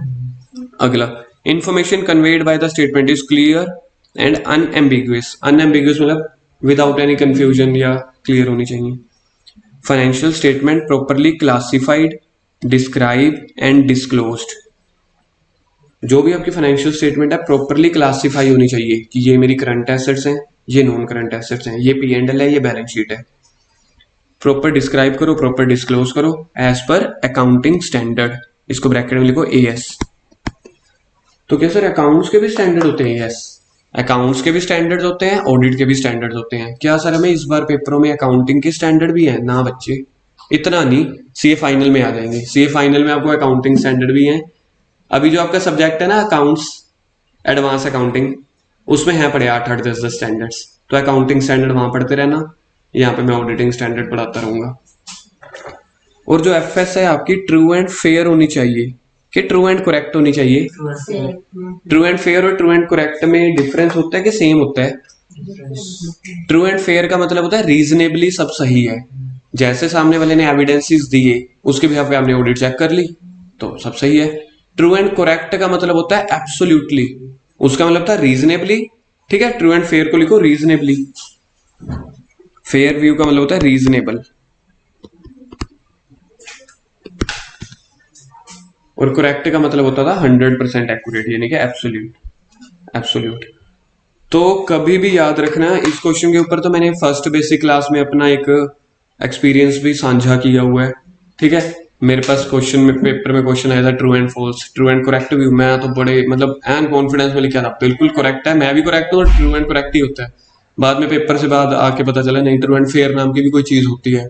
अगला, information conveyed by the statement is clear and unambiguous. Unambiguous मतलब विदाउट एनी कंफ्यूजन या क्लियर होनी चाहिए। Financial statement properly classified, describe and disclosed. जो भी आपकी फाइनेंशियल स्टेटमेंट है प्रॉपरली क्लासिफाई होनी चाहिए कि ये मेरी करंट एसेट्स हैं, ये नॉन करंट एसेट्स हैं, ये पी एंड एल है, ये बैलेंस शीट है। प्रॉपर डिस्क्राइब करो, प्रॉपर डिस्क्लोज करो एज पर अकाउंटिंग स्टैंडर्ड, इसको ब्रैकेट में लिखो एएस। तो क्या सर अकाउंट्स के भी स्टैंडर्ड होते हैं? यस, अकाउंट्स के भी स्टैंडर्ड्स होते हैं, ऑडिट के भी स्टैंडर्ड्स होते हैं। क्या सर हमें इस बार पेपरों में अकाउंटिंग के स्टैंडर्ड भी है? ना बच्चे, इतना नहीं, सीए फाइनल में आ जाएंगे। सीए फाइनल में आपको अकाउंटिंग स्टैंडर्ड भी है। अभी जो आपका सब्जेक्ट है ना अकाउंट्स एडवांस अकाउंटिंग, उसमें है पड़े 8-8 10-10 स्टैंडर्ड्स, तो अकाउंटिंग स्टैंडर्ड वहां पढ़ते रहना, यहाँ पे मैं ऑडिटिंग स्टैंडर्ड पढ़ाता रहूंगा। और जो एफएस है आपकी ट्रू एंड फेयर होनी चाहिए कि ट्रू एंड करेक्ट होनी चाहिए? ट्रू एंड फेयर और ट्रू एंड करेक्ट में डिफरेंस होता है कि सेम होता है? ट्रू एंड फेयर का मतलब होता है रीजनेबली सब सही है, जैसे सामने वाले ने एविडेंसेस दिए उसके भी पे आपने ऑडिट चेक कर ली तो सब सही है। ट्रू एंड करेक्ट का मतलब होता है एब्सोल्युटली, उसका मतलब था रीजनेबली, ठीक है। ट्रू एंड फेयर को लिखो रीजनेबली, फेयर व्यू का मतलब होता है रीजनेबल, और करेक्ट का मतलब होता था 100% एक्यूरेट, यानी कि एब्सोल्यूट। एब्सोल्यूट तो कभी भी याद रखना, इस क्वेश्चन के ऊपर तो मैंने फर्स्ट बेसिक क्लास में अपना एक एक्सपीरियंस भी साझा किया हुआ है, ठीक है। मेरे पास क्वेश्चन में पेपर में क्वेश्चन आया था true and false, true and correct view, मैं तो बड़े मतलब एंड कॉन्फिडेंस में लिखा था बिल्कुल करेक्ट है, मैं भी करेक्ट हूँ और ट्रू एंड करेक्ट ही होता है। बाद में पेपर से बाद आके पता चला नहीं, ट्रू एंड फेयर नाम की भी कोई चीज होती है।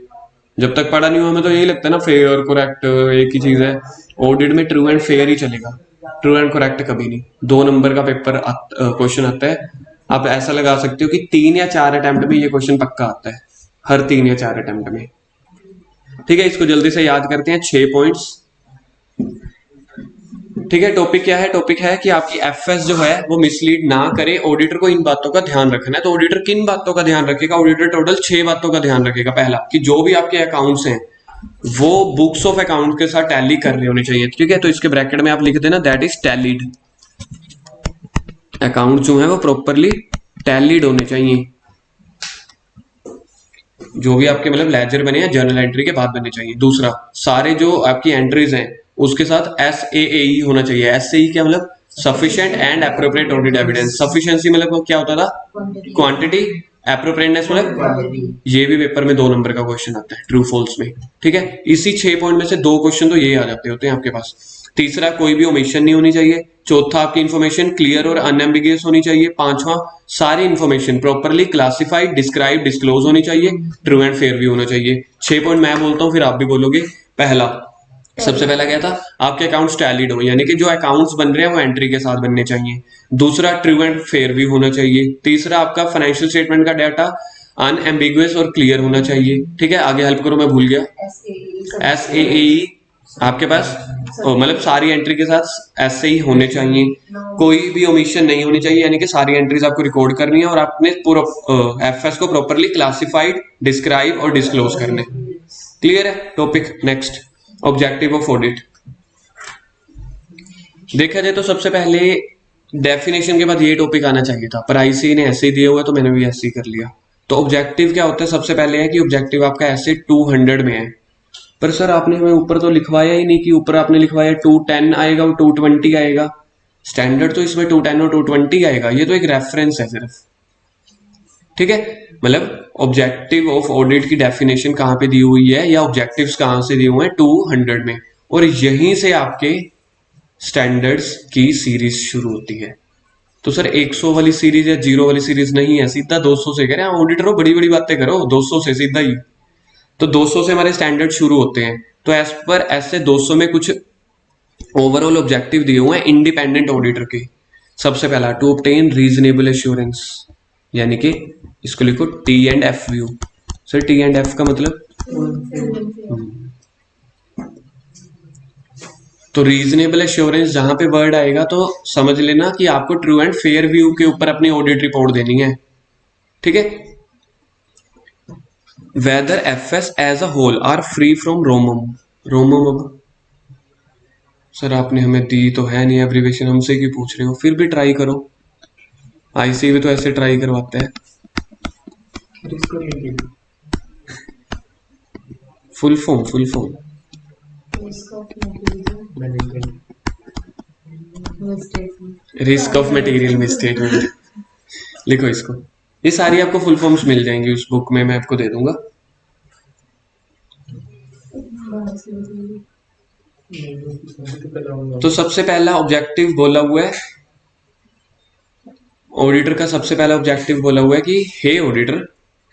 जब तक पढ़ा नहीं हुआ हमें तो यही लगता है ना फेयर और करेक्ट एक ही चीज है। ऑडिट में ट्रू एंड फेयर ही चलेगा, ट्रू एंड करेक्ट कभी नहीं। 2 नंबर का पेपर क्वेश्चन आता है, आप ऐसा लगा सकते हो कि 3 या 4 अटेम्प्ट में ये क्वेश्चन पक्का आता है, हर 3 या 4 अटेम्प्ट में, ठीक है। इसको जल्दी से याद करते हैं, 6 पॉइंट्स, ठीक है। टॉपिक क्या है? टॉपिक है कि आपकी एफएस जो है वो मिसलीड ना करे, ऑडिटर को इन बातों का ध्यान रखना है। तो ऑडिटर किन बातों का ध्यान रखेगा? ऑडिटर टोटल 6 बातों का ध्यान रखेगा। पहला कि जो भी आपके अकाउंट्स हैं वो बुक्स ऑफ अकाउंट के साथ टैली कर रहे होने चाहिए, ठीक है। तो इसके ब्रैकेट में आप लिख देना दैट इज टैलीड, अकाउंट जो है वो प्रॉपरली टैलीड होने चाहिए। जो भी आपके मतलब लेजर बने हैं जर्नल एंट्री के बाद बनने चाहिए। दूसरा, सारे जो आपकी एंट्रीज हैं उसके साथ SAAE होना चाहिए। SAE क्या मतलब? Sufficient and appropriate audit evidence. Sufficiency मतलब क्या होता था? क्वांटिटी। एप्रोप्रिएटनेस मतलब ये भी पेपर में 2 नंबर का क्वेश्चन आता है ट्रू फॉल्स में, ठीक है। इसी 6 पॉइंट में से 2 क्वेश्चन तो ये आ जाते होते हैं आपके पास। तीसरा, कोई भी ओमिशन नहीं होनी चाहिए। चौथा, आपकी इंफॉर्मेशन क्लियर और अनएम्बिगियस होनी चाहिए। पांचवा, सारी information properly classified, describe, disclose होनी चाहिए। ट्रू एंड फेयर भी होना चाहिए। 6 पॉइंट मैं बोलता हूं फिर आप भी बोलोगे। पहला, सबसे पहला क्या था? आपके अकाउंट्स टैलीड हो, यानी कि जो अकाउंट्स बन रहे हैं वो एंट्री के साथ बनने चाहिए। दूसरा, ट्रू एंड फेयर भी होना चाहिए। तीसरा, आपका फाइनेंशियल स्टेटमेंट का डाटा अनएम्बिगुअस और क्लियर होना चाहिए, ठीक है। आगे हेल्प करो, मैं भूल गया। SAAE आपके पास मतलब सारी एंट्री के साथ ऐसे ही होने चाहिए, कोई भी ओमिशन नहीं होनी चाहिए, यानी कि सारी एंट्रीज आपको रिकॉर्ड करनी है और आपने पूरा एफएस को प्रॉपरली क्लासिफाइड, डिस्क्राइब और डिस्क्लोज करने। क्लियर है? Topic next, objective of audit. देखा जाए तो सबसे पहले डेफिनेशन के बाद ये टॉपिक आना चाहिए था, पर आईसी ने ऐसे ही दिया हुआ है तो मैंने भी ऐसे ही कर लिया। तो ऑब्जेक्टिव क्या होता है? सबसे पहले है कि ऑब्जेक्टिव आपका ऐसे 200 में है, पर सर आपने हमें ऊपर तो लिखवाया ही नहीं कि ऊपर आपने लिखवाया 210 आएगा और 220 आएगा। स्टैंडर्ड तो इसमें 210 और 220 आएगा, ये तो एक रेफरेंस है सिर्फ, ठीक है। मतलब ऑब्जेक्टिव ऑफ ऑडिट की डेफिनेशन कहां पे दी हुई है या ऑब्जेक्टिव्स कहां से दिए हुए हैं? 200 में, और यहीं से आपके स्टैंडर्ड्स की सीरीज शुरू होती है। तो सर 100 वाली सीरीज या 0 वाली सीरीज नहीं है, सीधा 200 से कह रहे हैं ऑडिटर हो, बड़ी बड़ी बातें करो, 200 से सीधा ही। तो 200 से हमारे स्टैंडर्ड शुरू होते हैं। तो एज पर ऐसे 200 में कुछ ओवरऑल ऑब्जेक्टिव दिए हुए हैं इंडिपेंडेंट ऑडिटर के। सबसे पहला, टू ऑब्टेन रीजनेबल एश्योरेंस, यानी कि इसको लिखो T&F व्यू। सर T&F का मतलब? तो रीजनेबल एश्योरेंस जहां पे वर्ड आएगा तो समझ लेना कि आपको ट्रू एंड फेयर व्यू के ऊपर अपनी ऑडिट रिपोर्ट देनी है, ठीक है। Whether FS as a whole are free from ROMM. Sir आपने हमें दी तो है नहीं एब्रीवेशन, हमसे क्यों पूछ रहे हो? फिर भी ट्राई करो, आईसी भी तो ऐसे ट्राई करवाते हैं। Full form risk of material misstatement, लिखो इसको। ये सारी आपको फुल फॉर्म्स मिल जाएंगी उस बुक में, मैं आपको दे दूंगा। तो सबसे पहला ऑब्जेक्टिव बोला हुआ है ऑडिटर का, सबसे पहला ऑब्जेक्टिव बोला हुआ है कि हे ऑडिटर,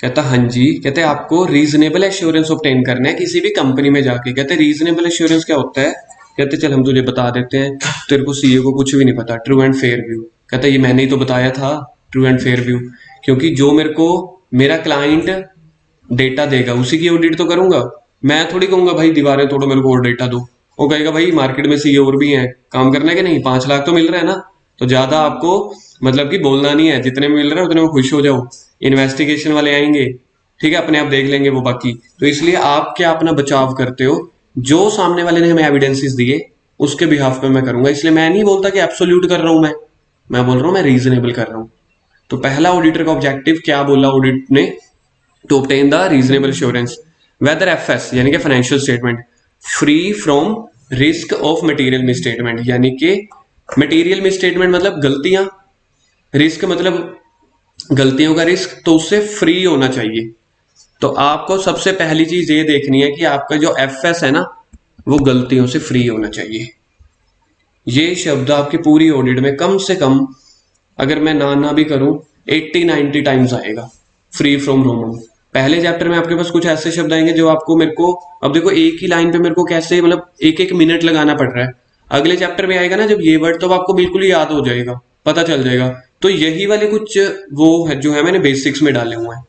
कहता हाँ जी, कहते आपको रीजनेबल एश्योरेंस ऑब्टेन करना है किसी भी कंपनी में जाके। कहते रीजनेबल एश्योरेंस क्या होता है? कहते चल हम तुझे बता देते हैं, तेरे को सीए को कुछ भी नहीं पता। ट्रू एंड फेयर व्यू, कहता ये मैंने ही तो बताया था, ट्रू एंड फेयर व्यू। क्योंकि जो मेरे को मेरा क्लाइंट डेटा देगा उसी की ऑडिट तो करूंगा। मैं थोड़ी कहूंगा भाई दीवारें तोड़ो मेरे को और डेटा दो। वो कहेगा भाई मार्केट में सीए और भी हैं, काम करना है कि नहीं, 5 लाख तो मिल रहा है ना, तो ज्यादा आपको मतलब कि बोलना नहीं है, जितने मिल रहे हैं उतने में खुश हो जाओ। इन्वेस्टिगेशन वाले आएंगे, ठीक है, अपने आप देख लेंगे वो बाकी। तो इसलिए आप क्या अपना बचाव करते हो, जो सामने वाले ने हमें एविडेंसेस दिए उसके बिहाफ पे मैं करूंगा। इसलिए मैं नहीं बोलता कि एब्सोल्यूट कर रहा हूं, मैं बोल रहा हूं मैं रीजनेबल कर रहा हूं। तो पहला ऑडिटर का ऑब्जेक्टिव क्या बोला ऑडिट ने? To obtain the reasonable assurance whether FS यानी कि financial statement free from risk of material misstatement, यानी कि मटेरियल मिसस्टेटमेंट मतलब गलतियां, रिस्क मतलब गलतियों का रिस्क, तो उससे फ्री होना चाहिए। तो आपको सबसे पहली चीज ये देखनी है कि आपका जो एफएस है ना वो गलतियों से फ्री होना चाहिए। ये शब्द आपकी पूरी ऑडिट में कम से कम, अगर मैं ना भी करूं, 80-90 टाइम्स आएगा, फ्री फ्रॉम रोमन। पहले चैप्टर में आपके पास कुछ ऐसे शब्द आएंगे जो आपको, मेरे को अब देखो एक ही लाइन पे मेरे को कैसे मतलब एक मिनट लगाना पड़ रहा है। अगले चैप्टर में आएगा ना जब ये वर्ड, तो आपको बिल्कुल ही याद हो जाएगा, पता चल जाएगा। तो यही वाले कुछ वो है जो है मैंने बेसिक्स में डाले हुए हैं।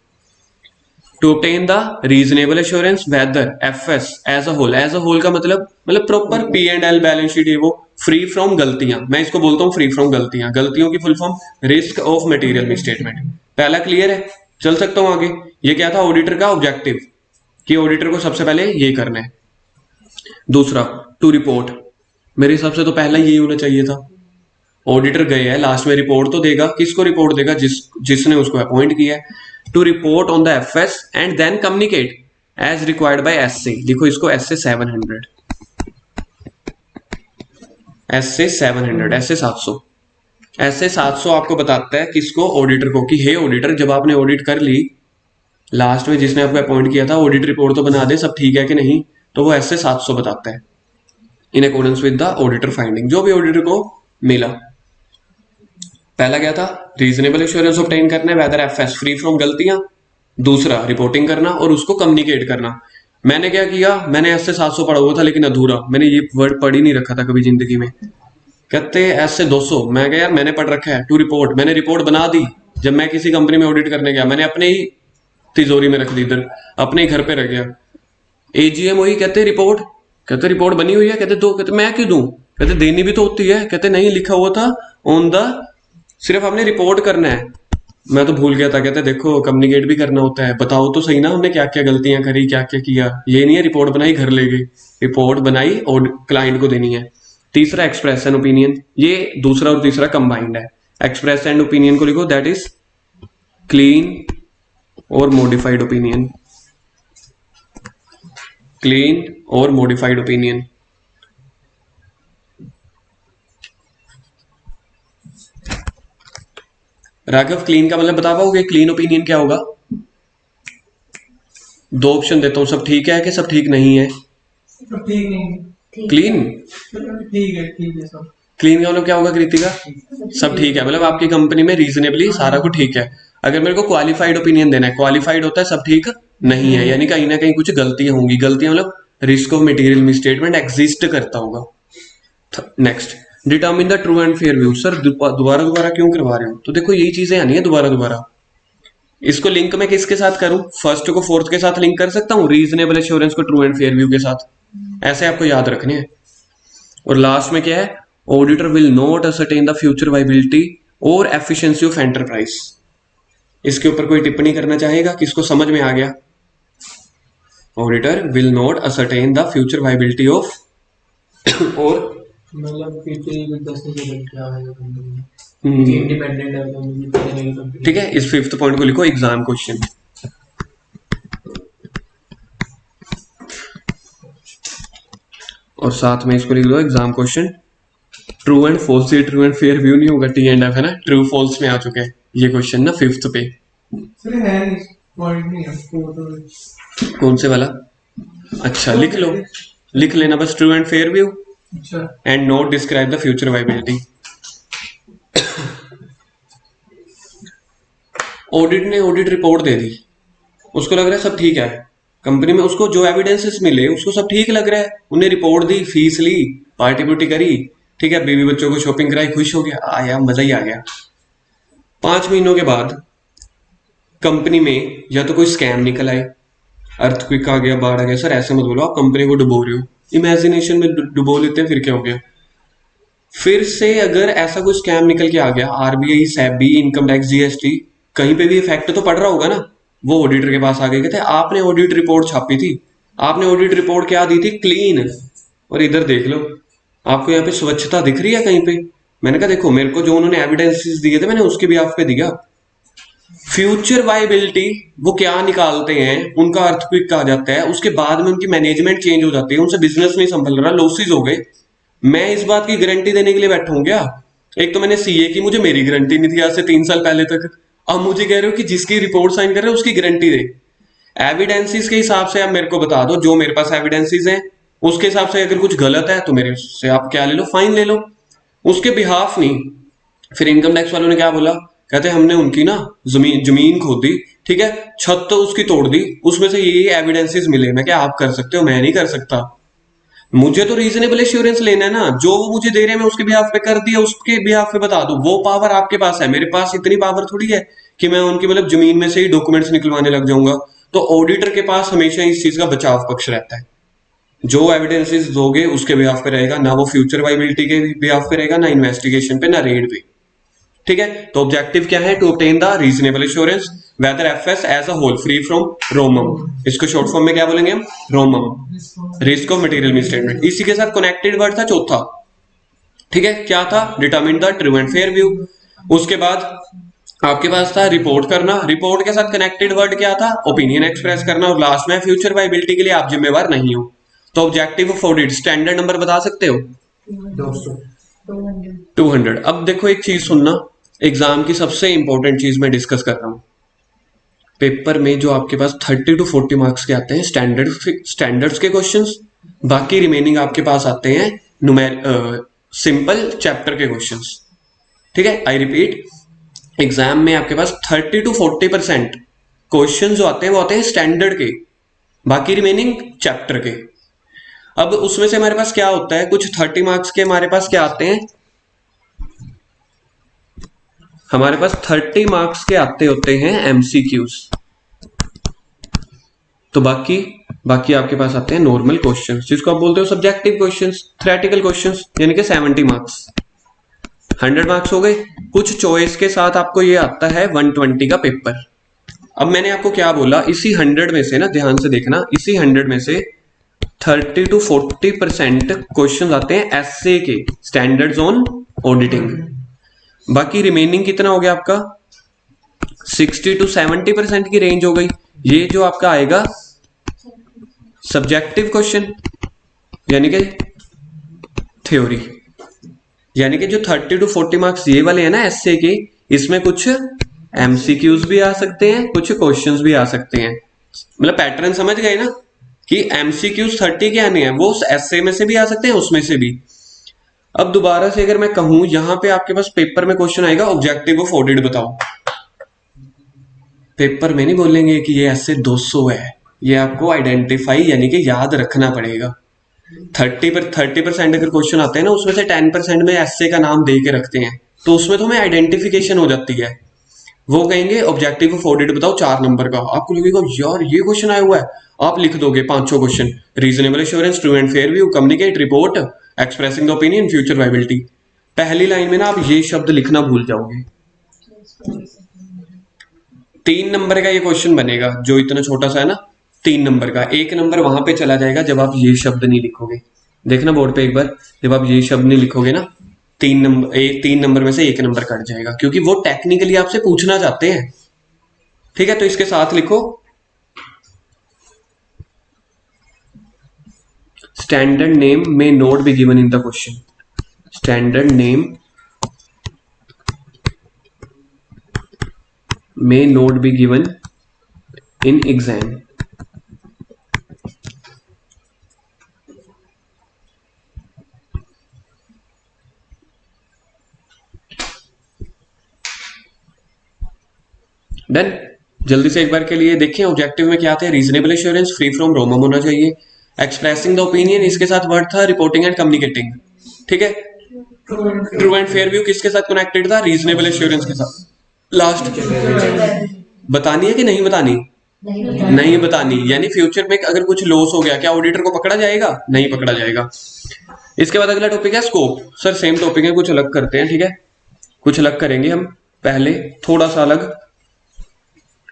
To obtain the reasonable assurance whether FS as a whole का मतलब प्रॉपर P&L बैलेंस शीट, ये वो फ्री फ्रॉम गलतियां, मैं इसको बोलता हूँ फ्री फ्रॉम गलतियां, गलतियों की full form risk of material misstatement. पहला क्लियर है, चल सकता हूं आगे। ये क्या था ऑडिटर का ऑब्जेक्टिव, कि ऑडिटर को सबसे पहले ये करना है। दूसरा टू रिपोर्ट, मेरे हिसाब से तो पहला यही होना चाहिए था। ऑडिटर गए है लास्ट में रिपोर्ट तो देगा, किसको रिपोर्ट देगा? जिसने उसको अपॉइंट किया है। To report on the FS and then communicate as required by SA, लिखो इसको एसए 700, एसए 700, एसए 700, एसए 700 आपको बताता है किसको? ऑडिटर को, कि हे ऑडिटर, जब आपने ऑडिट कर ली, लास्ट में जिसने आपको अपॉइंट किया था, ऑडिट रिपोर्ट तो बना दे सब ठीक है कि नहीं। तो वो एसए 700 बताता है in accordance with the auditor finding, जो भी ऑडिटर को मिला। पहला क्या था? रीजनेबल एश्योरेंस ऑब्टेन करना है वेदर एफएस फ्री फ्रॉम गलतियां। दूसरा रिपोर्टिंग करना और उसको कम्युनिकेट करना। मैंने क्या किया, मैंने एसए 700 पढ़ा हुआ था लेकिन अधूरा, मैंने ये वर्ड पढ़ ही नहीं रखा था कभी जिंदगी में। कहते एसए 200, मैं क्या यार मैंने पढ़ रखा है। टू रिपोर्ट, मैंने रिपोर्ट बना दी। जब मैं किसी कंपनी में ऑडिट करने गया, मैंने अपने ही तिजोरी में रख दी, इधर अपने ही घर पे रख गया। एजीएम हुई, कहते रिपोर्ट, कहते रिपोर्ट बनी हुई है, कहते दो, कहते मैं क्यों दूं, कहते देनी भी तो होती है, कहते नहीं लिखा हुआ था ऑन द, सिर्फ हमने रिपोर्ट करना है। मैं तो भूल गया था, कहते देखो कम्युनिकेट भी करना होता है, बताओ तो सही ना हमने क्या क्या गलतियां करी, क्या क्या किया। ये नहीं है रिपोर्ट बनाई घर ले गई, रिपोर्ट बनाई और क्लाइंट को देनी है। तीसरा एक्सप्रेस एंड ओपिनियन, ये दूसरा और तीसरा कंबाइंड है। एक्सप्रेस एंड ओपिनियन को लिखो, दैट इज क्लीन और मॉडिफाइड ओपिनियन, क्लीन और मॉडिफाइड ओपिनियन। राघव क्लीन का मतलब बता पाओगे? क्लीन ओपिनियन क्या होगा? दो ऑप्शन देता हूं, सब ठीक है कि सब ठीक नहीं है? सब ठीक नहीं, क्लीन, ठीक है सब। क्लीन का मतलब क्या होगा कृतिका? सब ठीक है, मतलब आपकी कंपनी में रीजनेबली सारा कुछ ठीक है। अगर मेरे को क्वालिफाइड ओपिनियन देना है, क्वालिफाइड होता है सब ठीक नहीं है, यानी कहीं ना कहीं कुछ गलतियां होंगी। गलतियां मतलब risk of material misstatement exist करता होगा। Next, determine the true and fair view. Sir दोबारा क्यों करवा रहे हो? तो देखो यही चीजें आनी है दोबारा। इसको लिंक में किसके साथ करूं? फर्स्ट को फोर्थ के साथ लिंक कर सकता हूं, रीजनेबल एश्योरेंस को ट्रू एंड फेयर व्यू के साथ। ऐसे आपको याद रखने हैं। और लास्ट में क्या है? Auditor will not ascertain the future viability और एफिशिएंसी ऑफ एंटरप्राइज। इसके ऊपर कोई टिप्पणी करना चाहेगा? किसको समझ में आ गया? Auditor will not ascertain the future viability of और मतलब इंडिपेंडेंट है। ठीक है, इस फिफ्थ पॉइंट को लिखो एग्जाम क्वेश्चन। और साथ में इसको लिख दो exam question. True and false, ये ट्रू एंड फेयर व्यू नहीं होगा, टी एंड एफ है ना, ट्रू फॉल्स में आ चुके हैं ये क्वेश्चन ना फिफ्थ पे। सर है नहीं, पॉइंट नहीं है वो तो। कौन से वाला? अच्छा लिख लो, लिख लेना बस, ट्रू एंड फेयर व्यू अच्छा and note describe the future viability. Audit ने ऑडिट रिपोर्ट दे दी, उसको लग रहा है सब ठीक है कंपनी में, उसको जो एविडेंसेस मिले उसको सब ठीक लग रहा है, उन्हें रिपोर्ट दी, फीस ली, पार्टी पुर्टी करी, ठीक है, बीवी बच्चों को शॉपिंग कराई, खुश हो गया, आया मजा ही आ गया। 5 महीनों के बाद कंपनी में या तो कोई स्कैम निकल आए, अर्थक्वेक आ गया, बाढ़ आ गया, सर ऐसे मत बोलो, आप कंपनी को डुबो रहे हो, इमेजिनेशन में डुबो लेते हैं, फिर क्या हो गया। फिर से अगर ऐसा कोई स्कैम निकल के आ गया, RBI, SEBI, income tax, GST, कहीं पे भी इफेक्ट तो पड़ रहा होगा ना। वो ऑडिटर के पास आ गए, कहते आपने ऑडिट रिपोर्ट छापी थी, आपने ऑडिट रिपोर्ट क्या दी थी, क्लीन, और इधर देख लो आपको यहाँ पे स्वच्छता दिख रही है कहीं पे। मैंने कहा देखो मेरे को जो उन्होंने एविडेंसेस दिए थे मैंने उसके भी आप पे दिया। फ्यूचर वाइबिलिटी वो क्या निकालते हैं, उनका अर्थक्वेक आ जाता है, उसके बाद में उनकी मैनेजमेंट चेंज हो जाती है, उनसे बिजनेस नहीं संभल रहा, लॉसेज हो गए। मैं इस बात की गारंटी देने के लिए बैठा हूं क्या? एक तो मैंने सीए की, मुझे मेरी गारंटी नहीं थी आज से 3 साल पहले तक, अब मुझे कह रहे हो कि जिसकी रिपोर्ट साइन कर रहे हो उसकी गारंटी दे। एविडेंसेस के हिसाब से आप मेरे को बता दो, जो मेरे पास एविडेंसेस हैं उसके हिसाब से अगर कुछ गलत है तो मेरे से आप क्या ले लो, फाइन ले लो, उसके बिहाफ नहीं। फिर इनकम टैक्स वालों ने क्या बोला, कहते हमने उनकी ना जमीन खोदी, ठीक है, छत तो उसकी तोड़ दी, उसमें से ये एविडेंसेस मिले। मैं क्या आप कर सकते हो, मैं नहीं कर सकता, मुझे तो रीजनेबल एश्योरेंस लेना है ना, जो वो मुझे दे रहे हैं मैं उसके बिहाफ पे कर दिया, उसके बिहाफ पे बता दो। वो पावर आपके पास है, मेरे पास इतनी पावर थोड़ी है कि मैं उनकी मतलब जमीन में से ही डॉक्यूमेंट्स निकलवाने लग जाऊंगा। तो ऑडिटर के पास हमेशा इस चीज का बचाव पक्ष रहता है, जो एविडेंसेस दोगे उसके बिहाफ पे रहेगा, ना वो फ्यूचर वाइबिलिटी के बिहाफ पे रहेगा, ना इन्वेस्टिगेशन पे, ना रेड पे, ठीक है। तो ऑब्जेक्टिव क्या है, to obtain the reasonable assurance whether FS as a whole free from ROMM, इसको शॉर्ट फॉर्म में क्या बोलेंगे हम, ROMM, risk of material misstatement. इसी के साथ कनेक्टेड वर्ड था चौथा, ठीक है, क्या था, determine the true and fair view. उसके बाद आपके पास था रिपोर्ट करना, रिपोर्ट के साथ कनेक्टेड वर्ड क्या था, ओपिनियन एक्सप्रेस करना, और लास्ट में फ्यूचर वाइबिलिटी के लिए आप जिम्मेवार नहीं हो। तो objective of audit, standard number बता सकते हो, 200। 200। अब देखो एक चीज सुनना, एग्जाम की सबसे इंपॉर्टेंट चीज मैं डिस्कस कर रहा हूं। पेपर में जो आपके पास 30 to 40 मार्क्स के आते हैं स्टैंडर्ड्स के क्वेश्चंस, बाकी रिमेनिंग आपके पास आते हैं सिंपल चैप्टर के क्वेश्चंस, ठीक है। आई रिपीट, एग्जाम में आपके पास 30 to 40% क्वेश्चन जो आते हैं वो आते हैं स्टैंडर्ड के, बाकी रिमेनिंग चैप्टर के। अब उसमें से हमारे पास क्या होता है, कुछ 30 मार्क्स के हमारे पास क्या आते हैं, हमारे पास 30 मार्क्स के आते होते हैं एमसीक्यूज, तो बाकी आपके पास आते हैं नॉर्मल क्वेश्चंस, जिसको आप बोलते हो सब्जेक्टिव क्वेश्चंस, थ्योरेटिकल क्वेश्चंस, यानी कि 70 मार्क्स, 100 मार्क्स हो गए। कुछ चॉइस के साथ आपको ये आता है 120 का पेपर। अब मैंने आपको क्या बोला, इसी 100 में से ना, ध्यान से देखना, इसी 100 में से 30 to 40% क्वेश्चन आते हैं एसए के, स्टैंडर्ड्स ऑन ऑडिटिंग। बाकी रिमेनिंग कितना हो गया आपका, 60 to 70% की रेंज हो गई। ये जो आपका आएगा सब्जेक्टिव क्वेश्चन, यानी कि थ्योरी, यानी कि जो 30 to 40 मार्क्स ये वाले हैं ना एसए के, इसमें कुछ एमसीक्यूज भी आ सकते हैं, कुछ क्वेश्चंस भी आ सकते हैं। मतलब पैटर्न समझ गए ना, कि एमसीक्यूज 30 के आने हैं, वो एसए में से भी आ सकते हैं, उसमें से भी। अब दोबारा से अगर मैं कहूं, यहां पे आपके पास पेपर में क्वेश्चन आएगा ऑब्जेक्टिव ऑफ ऑडिट बताओ, पेपर में नहीं बोलेंगे कि ये एसए 200 है, ये आपको आइडेंटिफाई यानी कि याद रखना पड़ेगा। 30% अगर क्वेश्चन आते हैं ना, उसमें से 10% में एसए का नाम दे के रखते हैं, तो उसमें तो हमें आइडेंटिफिकेशन हो जाती है। वो कहेंगे ऑब्जेक्टिव ऑफ ऑडिट बताओ 4 नंबर का, आपको लगेगा यार ये क्वेश्चन आया हुआ है, आप लिख दोगे 5-6 question, reasonable assurance, true and fair view, communicate, report, expressing the opinion, future viability. पहली लाइन में ना आप ये शब्द लिखना भूल जाओगे। 3 नंबर का ये क्वेश्चन बनेगा, जो इतना छोटा सा है ना, 3 नंबर का, 1 नंबर वहां पे चला जाएगा जब आप ये शब्द नहीं लिखोगे। देखना बोर्ड पे एक बार, जब आप ये शब्द नहीं लिखोगे ना, 3 नंबर में से 1 नंबर कट जाएगा, क्योंकि वो टेक्निकली आपसे पूछना चाहते हैं, ठीक है। तो इसके साथ लिखो, standard name may not be given in the question, standard name may not be given in exam. Done. जल्दी से एक बार के लिए देखें ऑब्जेक्टिव में क्या थे। रीजनेबल एश्योरेंस, फ्री फ्रॉम रोमम होना चाहिए, एक्सप्रेसिंग द ओपिनियन, इसके साथ वर्ड था रिपोर्टिंग एंड कम्युनिकेटिंग, ठीक है। ट्रू एंड फेयर व्यू किसके साथ कनेक्टेड था? रीजनेबल एश्योरेंस के साथ। लास्ट बतानी है कि नहीं बतानी? नहीं बतानी, यानी फ्यूचर में अगर कुछ लॉस हो गया क्या ऑडिटर को पकड़ा जाएगा? नहीं पकड़ा जाएगा। इसके बाद अगला टॉपिक है स्कोप। सर सेम टॉपिक है, कुछ अलग करते हैं, ठीक है, कुछ अलग करेंगे हम। पहले थोड़ा सा अलग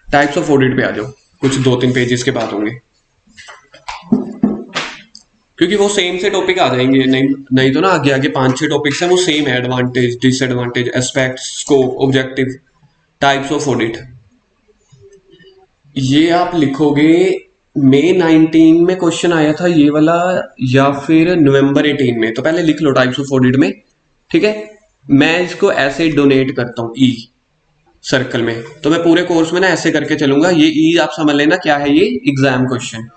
टाइप्स ऑफ ऑडिट पे आ जाओ, कुछ 2-3 पेजेस के बाद होंगे, क्योंकि वो सेम से टॉपिक आ जाएंगे। नहीं तो ना आगे आगे 5-6 टॉपिक्स हैं वो सेम है। Advantage, disadvantage, aspect, scope, objective, types of audit. ये आप लिखोगे मई 19 में क्वेश्चन आया था ये वाला, या फिर नवंबर 18 में। तो पहले लिख लो टाइप्स ऑफ ऑडिट में, ठीक है। मैं इसको ऐसे डोनेट करता हूँ ई सर्कल में, तो मैं पूरे कोर्स में ना ऐसे करके चलूंगा। ये ई आप समझ लेना क्या है, ये एग्जाम क्वेश्चन।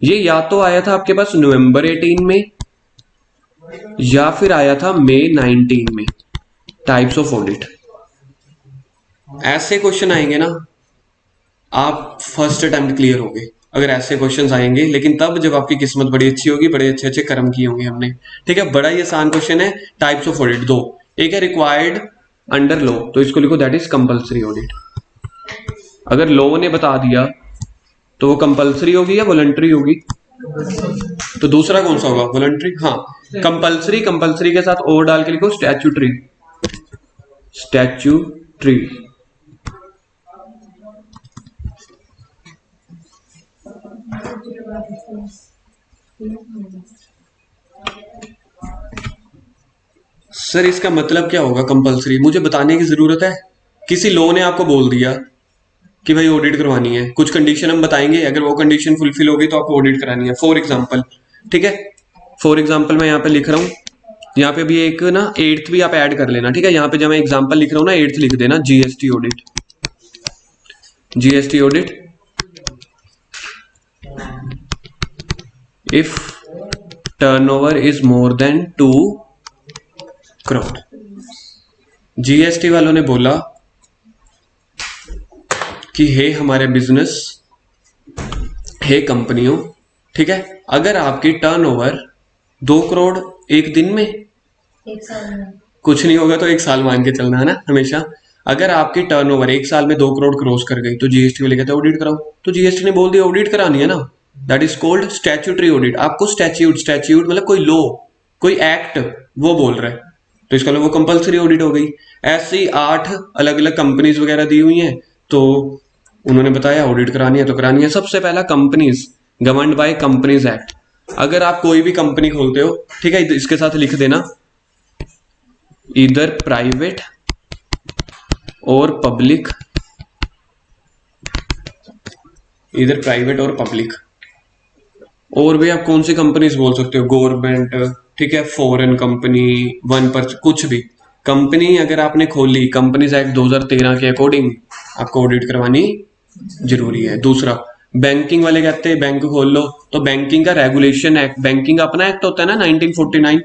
ये या तो आया था आपके पास नवंबर 18 में, या फिर आया था मई 19 में। टाइप्स ऑफ ऑडिट ऐसे क्वेश्चन आएंगे ना, आप फर्स्ट अटेम्प्ट क्लियर होगे अगर ऐसे क्वेश्चंस आएंगे, लेकिन तब जब आपकी किस्मत बड़ी अच्छी होगी, बड़े अच्छे अच्छे कर्म किए होंगे हमने, ठीक है। बड़ा ही आसान क्वेश्चन है। टाइप्स ऑफ ऑडिट दो, एक है रिक्वायर्ड अंडर लॉ, तो इसको लिखो दैट इज कंपल्सरी ऑडिट। अगर लॉ ने बता दिया तो वो कंपल्सरी होगी या वॉलंटरी होगी? तो दूसरा कौन सा होगा? वॉलंटरी। हाँ, कंपल्सरी, कंपल्सरी के साथ और डाल के लिखो स्टैट्यूटरी। स्टैट्यूटरी सर इसका मतलब क्या होगा कंपल्सरी? मुझे बताने की जरूरत है? किसी लॉ ने आपको बोल दिया कि भाई ऑडिट करवानी है, कुछ कंडीशन हम बताएंगे, अगर वो कंडीशन फुलफिल होगी तो आपको ऑडिट करानी है। फॉर एग्जांपल, ठीक है, फॉर एग्जांपल मैं यहाँ पे लिख रहा हूँ, यहाँ पे भी एक ना 8th भी आप ऐड कर लेना, ठीक है। यहाँ पे जब मैं एग्जांपल लिख रहा हूँ ना 8th लिख देना, GST audit. GST audit, if turnover is more than 2 crore. GST वालों ने बोला कि हे हमारे बिजनेस, हे कंपनियों, ठीक है, अगर आपकी टर्नओवर 2 करोड़ एक दिन में, एक साल में कुछ नहीं होगा तो 1 साल मान के चलना है ना हमेशा। अगर आपकी टर्नओवर 1 साल में 2 करोड़ क्रॉस कर गई तो जीएसटी वाले कहते हैं ऑडिट कराओ। तो जीएसटी ने बोल दिया ऑडिट करानी है ना, that is called statutory audit. आपको स्टैट्यूट मतलब कोई लॉ, कोई एक्ट वो बोल रहा है, तो इसका वो कंपल्सरी ऑडिट हो गई। ऐसे ही 8 अलग अलग कंपनीज वगैरह दी हुई हैं, तो उन्होंने बताया ऑडिट करानी है तो करानी है। सबसे पहला companies governed by companies act. अगर आप कोई भी कंपनी खोलते हो, ठीक है, इसके साथ लिख देना इधर प्राइवेट और पब्लिक, इधर प्राइवेट और पब्लिक। और भी आप कौन सी कंपनीज बोल सकते हो? गवर्नमेंट, ठीक है, फॉरेन कंपनी, 1%, कुछ भी कंपनी अगर आपने खोली कंपनीज एक्ट 2013 के अकॉर्डिंग, आपको ऑडिट करवानी जरूरी है। दूसरा, बैंकिंग वाले कहते हैं बैंक खोल लो, तो बैंकिंग का रेगुलेशन एक्ट, बैंकिंग का अपना एक्ट होता है ना 1949,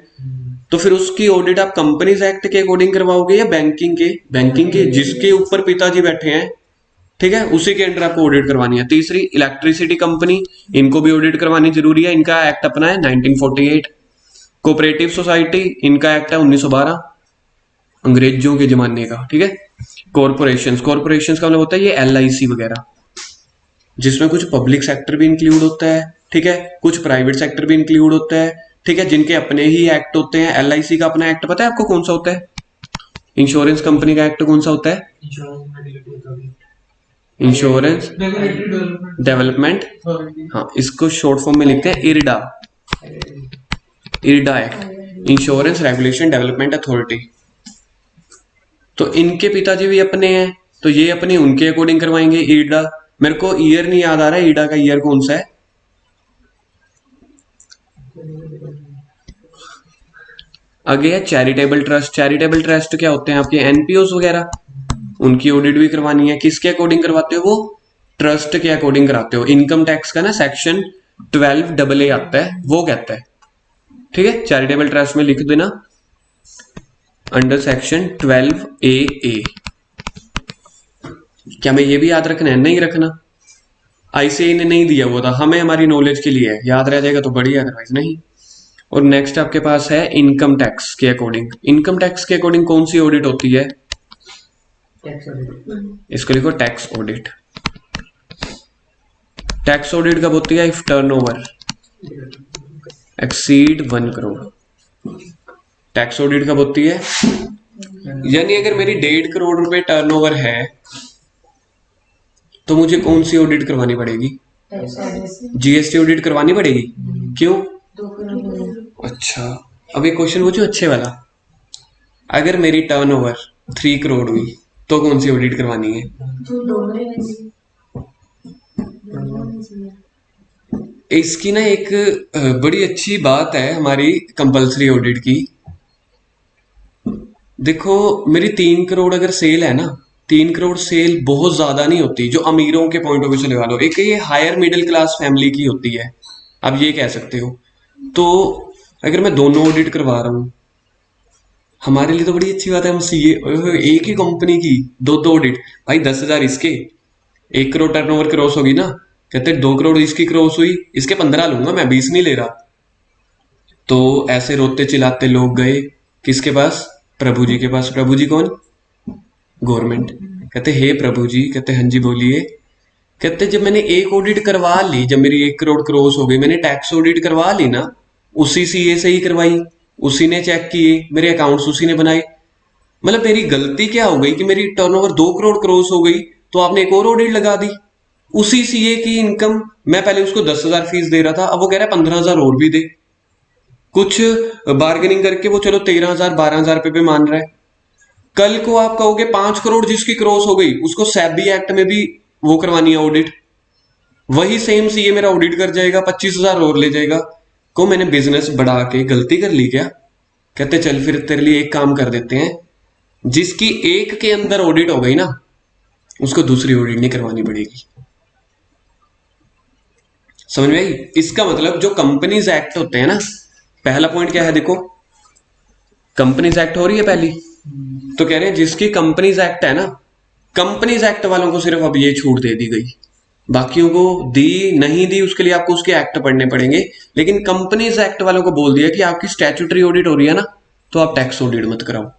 तो फिर उसकी ऑडिट आप कंपनीज एक्ट के अकॉर्डिंग करवाओगे या बैंकिंग के? बैंकिंग के, जिसके ऊपर पिताजी बैठे हैं, ठीक है, उसी के अंडर आपको ऑडिट करवानी है। तीसरी, इलेक्ट्रिसिटी कंपनी, इनको भी ऑडिट करवानी जरूरी है, इनका एक्ट अपना है 1948। कोऑपरेटिव सोसाइटी, इनका एक्ट है 1912, अंग्रेजों के जमाने का, ठीक है। कॉरपोरेशंस, कॉरपोरेशंस का मतलब होता है ये एलआईसी वगैरह, जिसमें कुछ पब्लिक सेक्टर भी इंक्लूड होता है, ठीक है, कुछ प्राइवेट सेक्टर भी इंक्लूड होता है, ठीक है, जिनके अपने ही एक्ट होते हैं। एलआईसी का अपना एक्ट पता है आपको कौन सा होता है? इंश्योरेंस कंपनी का एक्ट कौन सा होता है? इंश्योरेंस डेवलपमेंट, हाँ, इसको शॉर्ट फॉर्म में लिखते हैं IRDA. IRDA act, insurance regulation development authority. तो इनके पिताजी भी अपने हैं, तो ये अपनी उनके अकॉर्डिंग करवाएंगे इरडा। मेरे को ईयर नहीं याद आ रहा है, ईडा का ईयर कौन सा है? आगे है चैरिटेबल ट्रस्ट। चैरिटेबल ट्रस्ट क्या होते हैं? आपके एनपीओस वगैरह, उनकी ऑडिट भी करवानी है। किसके अकॉर्डिंग करवाते हो? वो ट्रस्ट के अकॉर्डिंग कराते हो। इनकम टैक्स का ना सेक्शन 12AA आता है, वो कहता है, ठीक है, चैरिटेबल ट्रस्ट में लिख देना अंडर सेक्शन 12AA। क्या मैं ये भी याद रखना है? नहीं रखना, आईसीएआई ने नहीं दिया हुआ था, हमें हमारी नॉलेज के लिए है, याद रह जाएगा तो बढ़िया, अदरवाइज नहीं। और नेक्स्ट आपके पास है इनकम टैक्स के अकॉर्डिंग। इनकम टैक्स के अकॉर्डिंग कौन सी ऑडिट होती है? Tax audit. इसको लिखो टैक्स ऑडिट। टैक्स ऑडिट कब होती है? If turnover exceed 1 crore. Tax audit कब होती है? यानी अगर मेरी 1.5 करोड़ रुपए टर्नओवर है तो मुझे कौन सी ऑडिट करवानी पड़ेगी? जीएसटी ऑडिट करवानी पड़ेगी। क्यों? 2 करोड़। अच्छा, अब एक क्वेश्चन पूछो अच्छे वाला। अगर मेरी टर्नओवर 3 करोड़ हुई तो कौन सी ऑडिट करवानी है? इसकी ना एक बड़ी अच्छी बात है हमारी कंपलसरी ऑडिट की। देखो मेरी 3 करोड़ अगर सेल है ना, 3 करोड़ सेल बहुत ज्यादा नहीं होती, जो अमीरों के पॉइंट ऑफ व्यू से लगा लो, एक ये हायर मिडिल क्लास फैमिली की होती है, अब ये कह सकते हो। तो अगर मैं दोनों ऑडिट करवा रहा हूँ, हमारे लिए तो बड़ी अच्छी बात है। हम सीए एक ही कंपनी की दो ऑडिट, भाई 10,000 इसके, 1 करोड़ टर्नओवर क्रॉस होगी ना, कहते 2 करोड़ इसकी क्रॉस हुई, इसके 15 लूंगा मैं, 20 नहीं ले रहा। तो ऐसे रोते चिल्लाते लोग गए किसके पास? प्रभु जी के पास। प्रभु जी कौन? गवर्नमेंट। कहते हे प्रभु जी, कहते हाँ जी बोलिए। कहते जब मैंने एक ऑडिट करवा ली, जब मेरी 1 करोड़ क्रॉस हो गई, मैंने टैक्स ऑडिट करवा ली ना, उसी सीए से ही करवाई, उसी ने चेक किए, मेरे अकाउंट्स उसी ने बनाए। मतलब मेरी गलती क्या हो गई कि मेरी टर्नओवर 2 करोड़ क्रॉस हो गई तो आपने एक और ऑडिट लगा दी। उसी सीए की इनकम, मैं पहले उसको 10,000 फीस दे रहा था, अब वो कह रहा है 15,000 और भी दे। कुछ बार्गेनिंग करके वो चलो 13,000 12,000 रुपए पे मान रहा है। कल को आप कहोगे 5 करोड़ जिसकी क्रॉस हो गई, उसको सेबी एक्ट में भी वो करवानी है ऑडिट, वही सेम सीए मेरा ऑडिट कर जाएगा, 25,000 और ले जाएगा। को मैंने बिजनेस बढ़ा के गलती कर ली क्या? कहते चल फिर तेरे लिए एक काम कर देते हैं, जिसकी एक के अंदर ऑडिट हो गई ना, उसको दूसरी ऑडिट नहीं करवानी पड़ेगी। समझ में आई? इसका मतलब जो कंपनीज एक्ट होते हैं ना, पहला पॉइंट क्या है देखो, कंपनीज एक्ट हो रही है पहली, तो कह रहे हैं जिसकी कंपनीज एक्ट है ना, कंपनीज एक्ट वालों को सिर्फ अब ये छूट दे दी गई, बाकियों को दी नहीं दी, उसके लिए आपको उसके एक्ट पढ़ने पड़ेंगे। लेकिन कंपनीज एक्ट वालों को बोल दिया कि आपकी स्टैट्यूटरी ऑडिट हो रही है ना, तो आप टैक्स ऑडिट मत कराओ।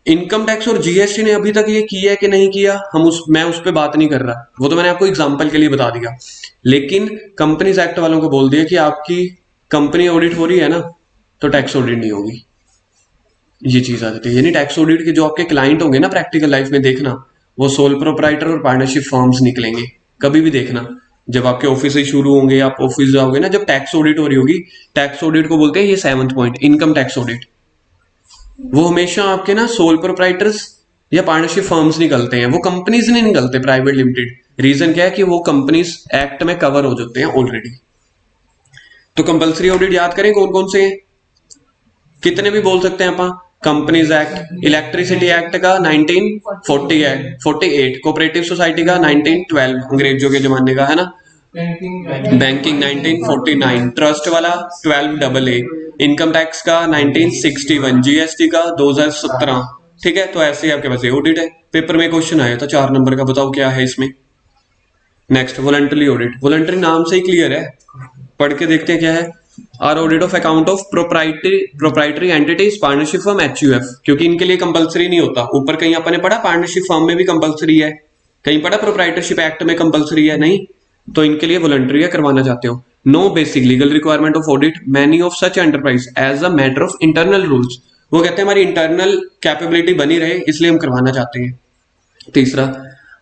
इनकम टैक्स और जीएसटी ने अभी तक ये किया है कि नहीं किया, मैं उस पर बात नहीं कर रहा, वो तो मैंने आपको एग्जाम्पल के लिए बता दिया। लेकिन कंपनीज एक्ट वालों को बोल दिया कि आपकी कंपनी ऑडिट हो रही है ना, तो टैक्स ऑडिट नहीं होगी। ये चीज आ जाती है। यानी टैक्स ऑडिट के जो आपके क्लाइंट होंगे ना प्रैक्टिकल लाइफ में, देखना वो सोल प्रोप्राइटर और पार्टनरशिप फर्म्स निकलेंगे। कभी भी देखना, जब आपके ऑफिस से शुरू होंगे, आप ऑफिस जाओगे ना, जब टैक्स ऑडिट हो रही होगी, टैक्स ऑडिट को बोलते हैं, ये 7th point, income tax audit, वो हमेशा आपके ना सोल प्रोप्राइटर्स या पार्टनरशिप फर्म्स निकलते हैं, वो कंपनीज नहीं निकलते प्राइवेट लिमिटेड। रीजन क्या है कि वो कंपनीज एक्ट में कवर हो जाते हैं ऑलरेडी। तो कंपलसरी ऑडिट याद करें कौन कौन से हैं, कितने भी बोल सकते हैं आप। कंपनीज एक्ट, इलेक्ट्रिसिटी एक्ट का 1948, कोऑपरेटिव सोसाइटी का 1912 अंग्रेजों के जमाने का है ना, बैंकिंग 1949, ट्रस्ट वाला 12AA, इनकम टैक्स का 1961, जीएसटी का 2017। ठीक है, तो ऐसे ही आपके पास ऑडिट है। पेपर में क्वेश्चन आया था 4 नंबर का, बताओ क्या है इसमें। नेक्स्ट वॉलंटरी ऑडिट, वॉलंटरी नाम से ही क्लियर है, पढ़ के देखते हैं क्या है। Are audit of account of proprietary entities, partnership firm, HUF, क्योंकि इनके लिए कंपलसरी नहीं होता। ऊपर कहीं आपने पढ़ा पार्टनरशिप फर्म में भी कंपलसरी है, कहीं पढ़ा प्रोप्राइटरशिप एक्ट में कंपलसरी है, नहीं, तो इनके लिए वॉलंटरी है, करवाना चाहते हो। No basic legal requirement of audit many of such enterprise as a matter of internal rules, वो कहते हैं हमारी इंटरनल कैपेबिलिटी बनी रहे इसलिए हम करवाना चाहते हैं। तीसरा,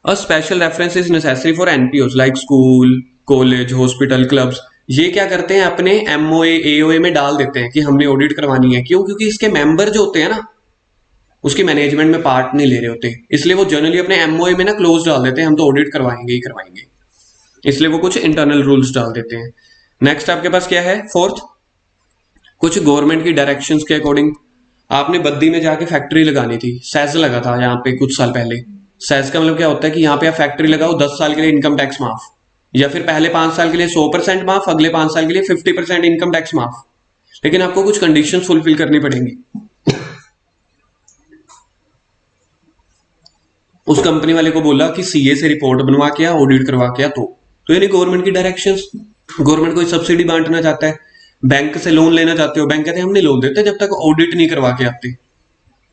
a special reference is necessary for NPOs like school, college, hospital, clubs. ये क्या करते हैं, अपने एमओए एओए में डाल देते हैं कि हमने ऑडिट करवानी है। क्यों? क्योंकि इसके मेंबर जो होते हैं ना, उसकी मैनेजमेंट में पार्ट नहीं ले रहे होते, इसलिए वो जनरली अपने एमओए में ना क्लोज डाल देते हैं, हम तो ऑडिट करवाएंगे ही करवाएंगे, इसलिए वो कुछ इंटरनल रूल्स डाल देते हैं। नेक्स्ट आपके पास क्या है, फोर्थ, कुछ गवर्नमेंट की डायरेक्शंस के अकॉर्डिंग। आपने बद्दी में जाके फैक्ट्री लगानी थी, सेज लगा था यहाँ पे कुछ साल पहले। सेज का मतलब क्या होता है कि यहाँ पे आप फैक्ट्री लगाओ, 10 साल के लिए इनकम टैक्स माफ, या फिर पहले 5 साल के लिए 100% माफ, अगले 5 साल के लिए 50% इनकम टैक्स माफ। लेकिन आपको कुछ कंडीशन फुलफिल करनी पड़ेंगी। उस कंपनी वाले को बोला कि सीए से रिपोर्ट बनवा के आ, ऑडिट करवा के आ, तो यानी गवर्नमेंट की डायरेक्शंस। गवर्नमेंट कोई सब्सिडी बांटना चाहता है, बैंक से लोन लेना चाहते हो, बैंक कहते हैं हम नहीं लोन देते जब तक ऑडिट नहीं करवा के आते।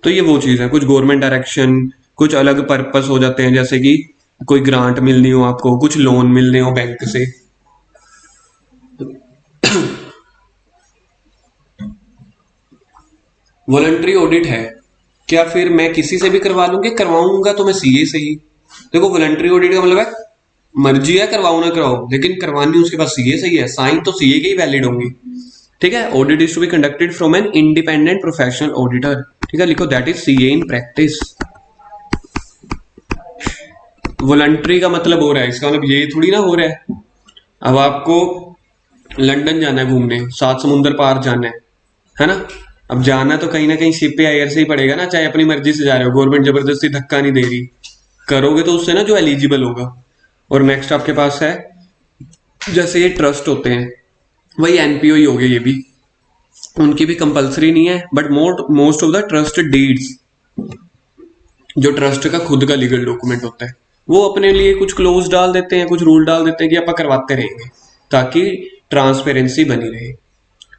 तो ये वो चीज है, कुछ गवर्नमेंट डायरेक्शन, कुछ अलग पर्पस हो जाते हैं, जैसे कि कोई ग्रांट मिलनी हो आपको, कुछ लोन मिलने हो बैंक से। वॉलंटरी ऑडिट है, क्या फिर मैं किसी से भी करवा लूंगी? करवाऊंगा तो मैं सीए से ही। देखो वॉलंटरी ऑडिट का मतलब है मर्जी है करवाओ ना कराओ, लेकिन करवानी उसके पास सीए से ही है, साइन तो सीए के ही वैलिड होंगी। ठीक है, audit is to be conducted from an independent professional auditor. ठीक है, लिखो that is CA in practice. Voluntary का मतलब हो रहा है, इसका मतलब ये थोड़ी ना हो रहा है अब आपको लंदन जाना है घूमने, 7 समुंदर पार जाना है ना। अब जाना तो कहीं ना कहीं शिप या एयर से ही पड़ेगा ना, चाहे अपनी मर्जी से जा रहे हो, गवर्नमेंट जबरदस्ती धक्का नहीं दे रही। करोगे तो उससे ना जो एलिजिबल होगा। और नेक्स्ट आपके पास है, जैसे ये ट्रस्ट होते हैं, वही एनपीओ ही हो गए ये भी, उनकी भी कंपलसरी नहीं है, but most of the trust deeds, जो ट्रस्ट का खुद का लीगल डॉक्यूमेंट होता है, वो अपने लिए कुछ क्लोज डाल देते हैं, कुछ रूल डाल देते हैं कि आप करवाते रहेंगे ताकि ट्रांसपेरेंसी बनी रहे।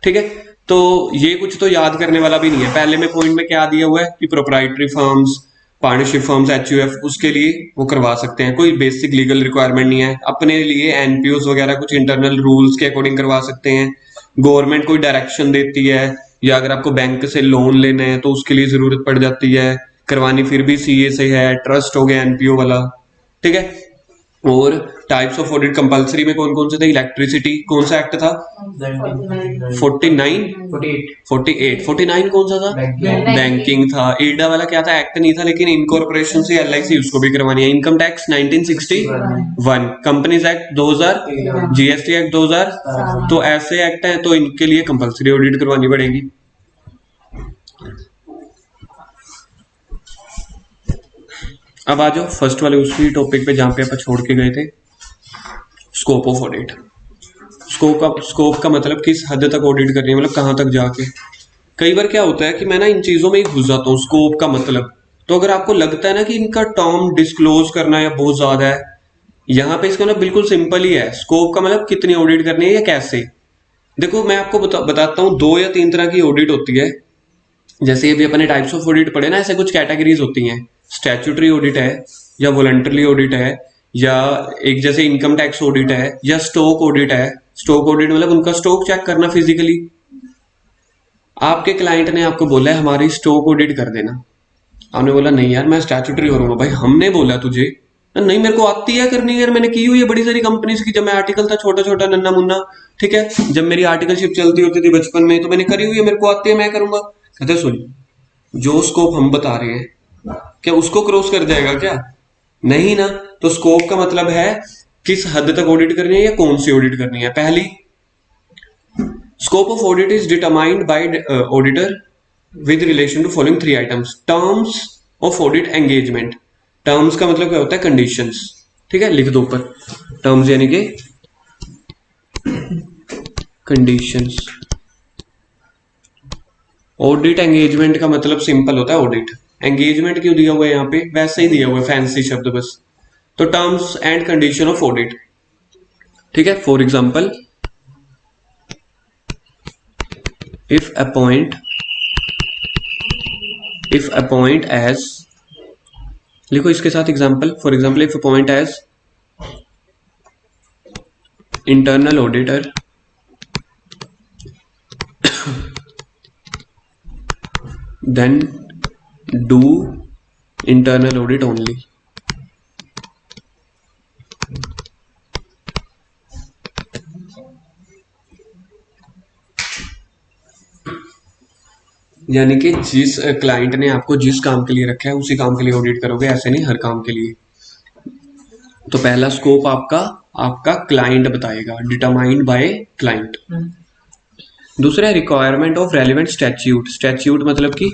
ठीक है, तो ये कुछ तो याद करने वाला भी नहीं है। पहले में पॉइंट में क्या दिया हुआ है कि proprietary firms, partnership firms, HUF, उसके लिए वो करवा सकते हैं, कोई बेसिक लीगल रिक्वायरमेंट नहीं है। अपने लिए एनपीओस वगैरह कुछ इंटरनल रूल्स के अकॉर्डिंग करवा सकते हैं। गवर्नमेंट कोई डायरेक्शन देती है, या अगर आपको बैंक से लोन लेना है तो उसके लिए जरूरत पड़ जाती है करवानी, फिर भी सीए से है। ट्रस्ट हो गया एनपीओ वाला। ठीक है, और टाइप्स ऑफ ऑडिट कंपलसरी में कौन कौन से थे? इलेक्ट्रिसिटी, कौन सा एक्ट था? 49, 48, 49 कौन सा था? बैंकिंग था। ईडा वाला क्या था? एक्ट नहीं था, लेकिन इनकॉर्पोरेशन से एलआईसी उसको भी करवानी है। Income tax 1961, companies act 2000, GST act 2000। तो ऐसे एक्ट है, तो इनके लिए कंपलसरी ऑडिट करवानी पड़ेगी। अब आ जाओ फर्स्ट वाले उसी टॉपिक पे जहां पे अपन छोड़ के गए थे, स्कोप ऑफ ऑडिट। स्कोप का मतलब किस हद तक ऑडिट करनी है, मतलब कहां तक जाके। कई बार क्या होता है कि मैं ना इन चीजों में ही घुस जाता हूँ, स्कोप का मतलब। तो अगर आपको लगता है ना कि इनका टर्म डिस्क्लोज करना या बहुत ज्यादा है, यहाँ पे इसका मतलब बिल्कुल सिंपल ही है। स्कोप का मतलब कितनी ऑडिट करनी है या कैसे। देखो मैं आपको बताता हूँ, 2 या 3 तरह की ऑडिट होती है। जैसे अभी अपने टाइप्स ऑफ ऑडिट पढ़े ना, ऐसे कुछ कैटेगरीज होती हैं। स्टैट्यूटरी ऑडिट है, या वॉलंटरी ऑडिट है, या एक जैसे इनकम टैक्स ऑडिट है, या स्टॉक ऑडिट है। स्टॉक ऑडिट मतलब उनका स्टॉक चेक करना फिजिकली। आपके क्लाइंट ने आपको बोला है हमारी स्टॉक ऑडिट कर देना, आपने बोला नहीं यार मैं स्टैट्यूटरी करूंगा। भाई हमने बोला तुझे, नहीं मेरे को आती है करनी यार, मैंने की हुई है बड़ी सारी कंपनीज की। जब मैं आर्टिकल था छोटा छोटा नन्ना मुन्ना, ठीक है, जब मेरी आर्टिकलशिप चलती होती थी बचपन में, तो मैंने करी हुई है, मेरे को आती है, मैं करूंगा। कहते सुन, जो स्कोप हम बता रहे हैं क्या उसको क्रॉस कर जाएगा क्या? नहीं ना। तो स्कोप का मतलब है किस हद तक ऑडिट करनी है या कौन सी ऑडिट करनी है। पहली, scope of audit is determined by auditor with relation to following 3 items. Terms of audit engagement. Terms का मतलब क्या होता है? कंडीशंस। ठीक है, लिख दो ऊपर, टर्म्स यानी कि कंडीशंस। ऑडिट एंगेजमेंट का मतलब सिंपल होता है ऑडिट। एंगेजमेंट क्यों दिया हुआ है यहाँ पे? वैसे ही दिया हुआ है, फैंसी शब्द बस। तो terms and condition of audit. ठीक है, for example, if appoint as, लिखो इसके साथ example. For example, if appoint as internal auditor then do internal audit only। यानी कि जिस क्लाइंट ने आपको जिस काम के लिए रखा है उसी काम के लिए ऑडिट करोगे, ऐसे नहीं हर काम के लिए। तो पहला स्कोप आपका क्लाइंट बताएगा, डिटरमाइंड बाय क्लाइंट। दूसरा है requirement of relevant statute. Statute मतलब कि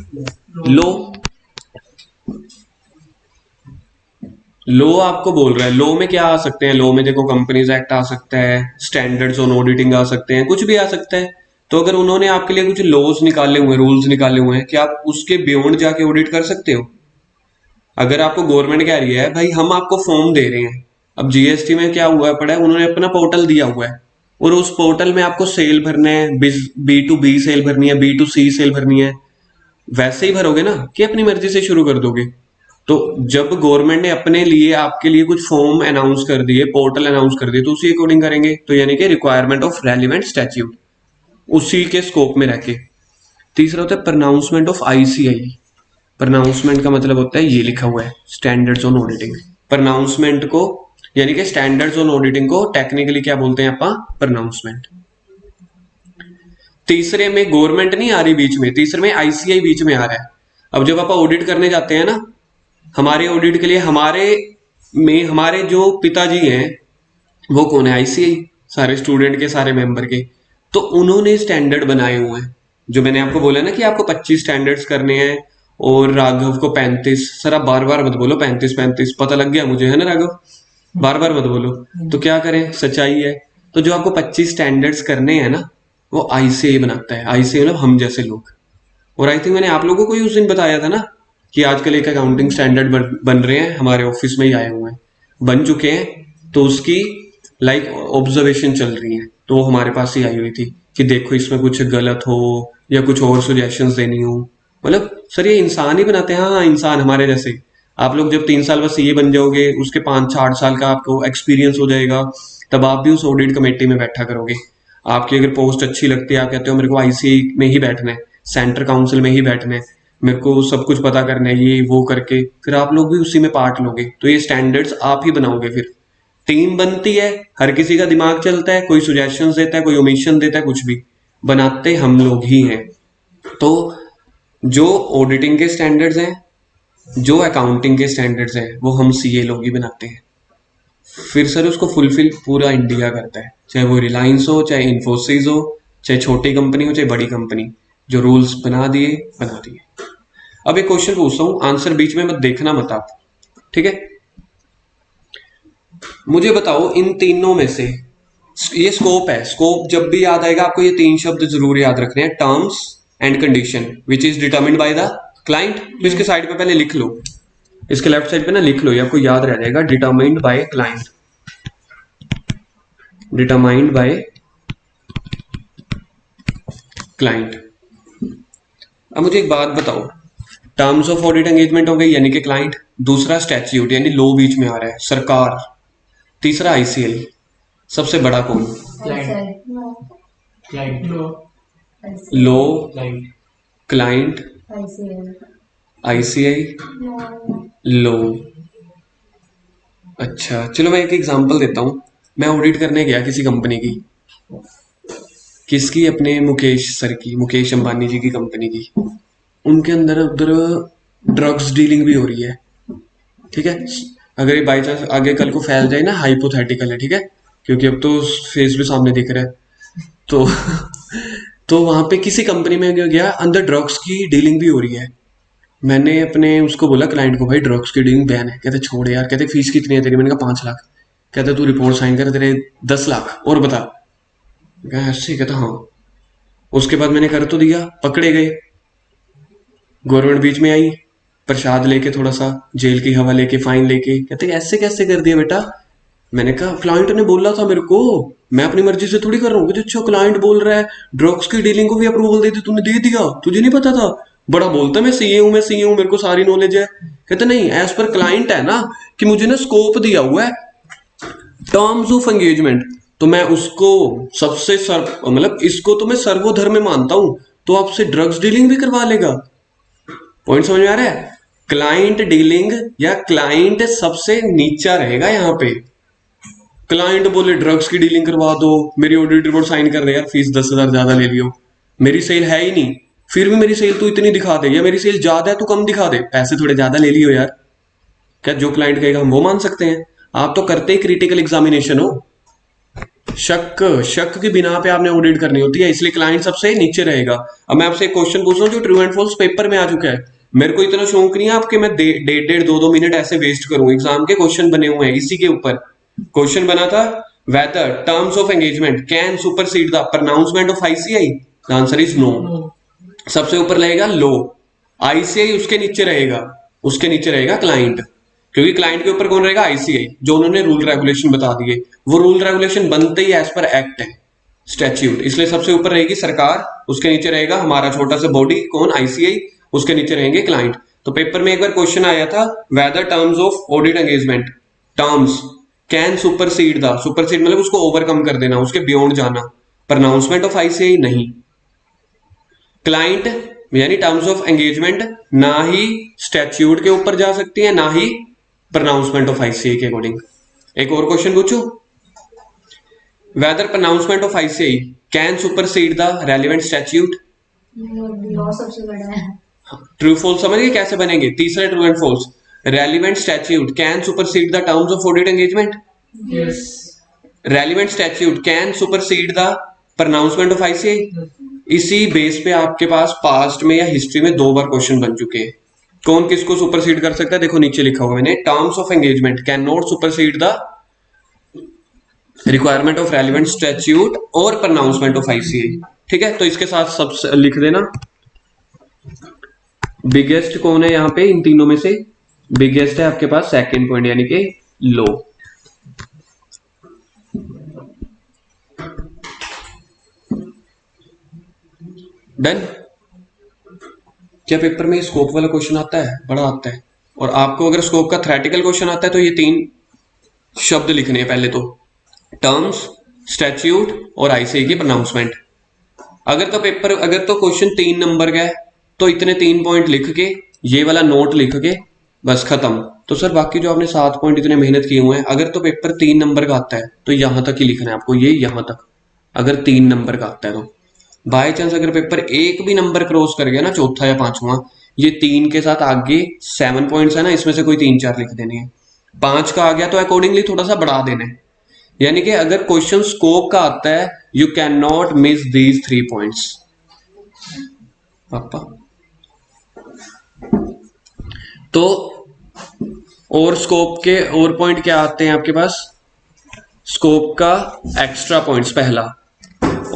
लो। लो आपको बोल रहा है, लो में क्या आ सकते हैं? लो में देखो कंपनीज एक्ट आ सकता है, स्टैंडर्ड्स ऑन ऑडिटिंग आ सकते हैं, कुछ भी आ सकता है। तो अगर उन्होंने आपके लिए कुछ लॉज निकाले हुए हैं, रूल्स निकाले हुए हैं, क्या आप उसके बियॉन्ड जाके ऑडिट कर सकते हो? अगर आपको गवर्नमेंट कह रही है भाई हम आपको फॉर्म दे रहे हैं, अब जीएसटी में क्या हुआ पड़ा है, उन्होंने अपना पोर्टल दिया हुआ है और उस पोर्टल में आपको सेल भरना है, बी टू बी सेल भरनी है, बी टू सी सेल भरनी है, वैसे ही भरोगे ना कि अपनी मर्जी से शुरू कर दोगे? तो जब गवर्नमेंट ने अपने लिए आपके लिए कुछ फॉर्म अनाउंस कर दिए, पोर्टल अनाउंस कर दिए, तो उसी अकॉर्डिंग करेंगे। तो यानी कि रिक्वायरमेंट ऑफ रेलिवेंट स्टैट्यूट, उसी के स्कोप में रह के। तीसरा होता है प्रोनाउंसमेंट ऑफ आईसीआई। प्रोनाउंसमेंट का मतलब होता है ये लिखा हुआ है, स्टैंडर्ड्स ऑन ऑडिटिंग। प्रोनाउंसमेंट को यानी कि स्टैंडर्ड्स ऑन ऑडिटिंग को टेक्निकली क्या बोलते हैं अपा? प्रोनाउंसमेंट। तीसरे में गवर्नमेंट नहीं आ रही बीच में, तीसरे में आईसीआई बीच में आ रहा है। अब जब आप ऑडिट करने जाते हैं ना, हमारे ऑडिट के लिए हमारे जो पिताजी हैं वो कौन है? आईसीआई, सारे स्टूडेंट के, सारे मेंबर के। तो उन्होंने स्टैंडर्ड बनाए हुए हैं, जो मैंने आपको बोला ना कि आपको 25 स्टैंडर्ड्स करने हैं और राघव को 35। सर आप बार बार मत बोलो 35, पता लग गया मुझे, है ना राघव? बार बार मत बोलो। तो क्या करें, सच्चाई है। तो जो आपको 25 स्टैंडर्ड्स करने हैं ना, वो आईसीआई बनाता है। आईसीआई मतलब हम जैसे लोग। और आई थिंक मैंने आप लोगों को ही उस दिन बताया था ना कि आजकल एक अकाउंटिंग स्टैंडर्ड बन रहे हैं, हमारे ऑफिस में ही आए हुए हैं, बन चुके हैं। तो उसकी लाइक ऑब्जर्वेशन चल रही है, तो वो हमारे पास ही आई हुई थी कि देखो इसमें कुछ गलत हो या कुछ और सजेशंस देनी हो। मतलब सर ये इंसान ही बनाते हैं। हाँ, इंसान हमारे जैसे। आप लोग जब 3 साल बाद सीए बन जाओगे, उसके 5-8 साल का आपको एक्सपीरियंस हो जाएगा, तब आप भी उस ऑडिट कमेटी में बैठा करोगे। आपकी अगर पोस्ट अच्छी लगती है, आप कहते हो मेरे को आईसीआई में ही बैठना है, सेंटर काउंसिल में ही बैठना है, मेरे को सब कुछ पता करना है, ये वो करके, फिर आप लोग भी उसी में पार्ट लोगे। तो ये स्टैंडर्ड्स आप ही बनाओगे। फिर टीम बनती है, हर किसी का दिमाग चलता है, कोई सुजेशंस देता है, कोई ओमिशन देता है, कुछ भी बनाते हम लोग ही हैं। तो जो ऑडिटिंग के स्टैंडर्ड्स हैं, जो अकाउंटिंग के स्टैंडर्ड्स हैं, वो हम सीए लोग ही बनाते हैं। फिर सर उसको फुलफिल पूरा इंडिया करता है, चाहे वो रिलायंस हो, चाहे इन्फोसिस हो, चाहे छोटी कंपनी हो, चाहे बड़ी कंपनी। जो रूल्स बना दिए बना दिए। अब एक क्वेश्चन पूछता हूँ, आंसर बीच में मत देखना मत आप, ठीक है? मुझे बताओ इन तीनों में से, ये स्कोप है, स्कोप जब भी याद आएगा आपको ये 3 शब्द जरूर याद रखने हैं, terms and condition which is determined by the client. तो इसके साइड पे पहले लिख लो, इसके लेफ्ट साइड पे ना लिख लो, ये आपको याद रह जाएगा, determined by client, determined by client. अब मुझे एक बात बताओ, टर्म्स ऑफ ऑडिट एंगेजमेंट हो गई यानी कि क्लाइंट, दूसरा स्टैच्यूट यानी लॉ बीच में आ रहा है, सरकार, तीसरा आईसीएल, सबसे बड़ा कौन? क्लाइंट लो law, client client, ICI, law. अच्छा चलो मैं एक एग्जांपल देता हूं। मैं ऑडिट करने गया किसी कंपनी की, किसकी? अपने मुकेश सर की, मुकेश अंबानी जी की कंपनी की। उनके अंदर उधर ड्रग्स डीलिंग भी हो रही है, ठीक है? अगर ये बाई चांस आगे कल को फैल जाए ना, हाइपोथेटिकल है, ठीक है, क्योंकि अब तो फेस भी सामने दिख रहा है। तो तो वहां पे किसी कंपनी में गया, अंदर ड्रग्स की डीलिंग भी हो रही है। मैंने अपने उसको बोला क्लाइंट को, भाई ड्रग्स की डीलिंग बैन है। कहते छोड़ यार, कहते फीस कितनी है तेरी? मैंने कहा 5 लाख। कहते तू रिपोर्ट साइन कर, तेरे 10 लाख और बता। ऐसे कहता हाँ। उसके बाद मैंने कर तो दिया, पकड़े गए, गवर्नमेंट बीच में आई, प्रसाद लेके, थोड़ा सा जेल की हवा लेके, फाइन लेके। कहते ऐसे कैसे कर दिया बेटा? मैंने कहा क्लाइंट ने बोला था मेरे को, मैं अपनी मर्जी से थोड़ी कर रहा हूँ। अच्छा क्लाइंट बोल रहा है, ड्रग्स की डीलिंग को भी अप्रूवल दे दी, तूने दे दिया, तुझे नहीं पता था? बड़ा बोलता मैं सीए हूँ, मैं सीए हूँ, मेरे को सारी नॉलेज है। कहते नहीं, एज पर क्लाइंट है ना कि मुझे ना स्कोप दिया हुआ है, टर्म्स ऑफ एंगेजमेंट, तो मैं उसको सबसे मतलब इसको तो मैं सर्वोधर्म में मानता हूं, तो आपसे ड्रग्स डीलिंग भी करवा लेगा। पॉइंट समझ में आ रहा है? क्लाइंट डीलिंग या क्लाइंट सबसे नीचा रहेगा यहाँ पे। क्लाइंट बोले ड्रग्स की डीलिंग करवा दो, मेरी ऑडिट रिपोर्ट साइन कर दे, यार फीस 10,000 ज्यादा ले लियो, मेरी सेल है ही नहीं, फिर भी मेरी सेल तो इतनी दिखा दे, या मेरी सेल ज्यादा है तो कम दिखा दे, पैसे थोड़े ज्यादा ले लियो यार। क्या जो क्लाइंट कहेगा हम वो मान सकते हैं? आप तो करते ही क्रिटिकल एग्जामिनेशन हो, शक शक के बिना पे आपने ऑडिट करनी होती है, इसलिए क्लाइंट सबसे नीचे रहेगा। अब मैं आपसे एक क्वेश्चन पूछ रहा हूँ जो ट्रू एंड फॉल्स पेपर में आ चुका है। मेरे को इतना शौक नहीं है आपके मैं डेढ़ डेढ़ दो दो मिनट ऐसे वेस्ट करूं, एग्जाम के क्वेश्चन बने हुए हैं इसी के ऊपर। क्वेश्चन बना था whether terms of engagement can supersede the pronouncement of ICI, the answer is no. सबसे ऊपर रहेगा लो, आईसीआई उसके नीचे रहेगा, उसके नीचे रहेगा क्लाइंट, क्योंकि क्लाइंट के ऊपर कौन रहेगा, आईसीआई, जो उन्होंने रूल रेगुलेशन बता दिए। वो रूल रेगुलेशन बनते ही एज पर एक्ट है, स्टैच्यूट, इसलिए सबसे ऊपर रहेगी सरकार, उसके नीचे रहेगा हमारा छोटा सा बॉडी कौन, आईसीआई, उसके नीचे रहेंगे क्लाइंट। तो पेपर में एक बार क्वेश्चन आया था whether terms of audit engagement terms can supersede the, supersede मतलब उसको ओवरकम कर देना, उसके बियॉन्ड जाना, प्रोनाउंसमेंट ऑफ आईसीआई नहीं। क्लाइंट यानी टर्म्स ऑफ एंगेजमेंट ना ही स्टैच्यूट के ऊपर जा सकती है ना ही प्रोनाउंसमेंट ऑफ आईसीआई के अकॉर्डिंग। एक और क्वेश्चन पूछूं, whether pronouncement of ICI can supersede the relevant statute. Law सबसे बड़ा है। ट्रू फॉल्स समझिए कैसे बनेंगे, तीसरा true and false, relevant statute can supersede the terms of audit engagement, Yes. Relevant statute can supersede the pronouncement of ICI. इसी base पे आपके पास पास्ट में या हिस्ट्री में 2 बार क्वेश्चन बन चुके हैं। कौन किसको सुपरसीड कर सकता है, देखो नीचे लिखा हुआ मैंने, terms of engagement can not supersede the requirement of relevant statute और प्रोनाउंसमेंट ऑफ आईसीआई। ठीक है, तो इसके साथ सब लिख देना। बिगेस्ट कौन है यहाँ पे इन तीनों में से, बिगेस्ट है आपके पास सेकंड पॉइंट यानी कि लो। डन। क्या पेपर में स्कोप वाला क्वेश्चन आता है, बड़ा आता है, और आपको अगर स्कोप का थ्योरेटिकल क्वेश्चन आता है तो ये 3 शब्द लिखने हैं पहले तो, टर्म्स, स्टैच्यूट और आईसीआई की प्रोनाउंसमेंट। अगर तो क्वेश्चन 3 नंबर का है तो इतने 3 पॉइंट लिख के ये वाला नोट लिख के बस खत्म। तो सर बाकी जो आपने 7 पॉइंट इतने मेहनत किए हुए हैं, अगर तो पेपर 3 नंबर का आता है तो यहां तक ही लिखना है आपको, ये यहां तक, अगर 3 नंबर का आता है तो। बाय चांस अगर पेपर 1 भी नंबर क्रॉस कर गया ना, चौथा या पांचवा, ये 3 के साथ आगे 7 पॉइंट्स है ना, इसमें से कोई 3-4 लिख देने हैं। 5 का आ गया तो अकॉर्डिंगली थोड़ा सा बढ़ा देना है, यानी कि अगर क्वेश्चन स्कोप का आता है you can not miss these 3 points. पापा तो और स्कोप के और पॉइंट क्या आते हैं आपके पास, स्कोप का एक्स्ट्रा पॉइंट्स, पहला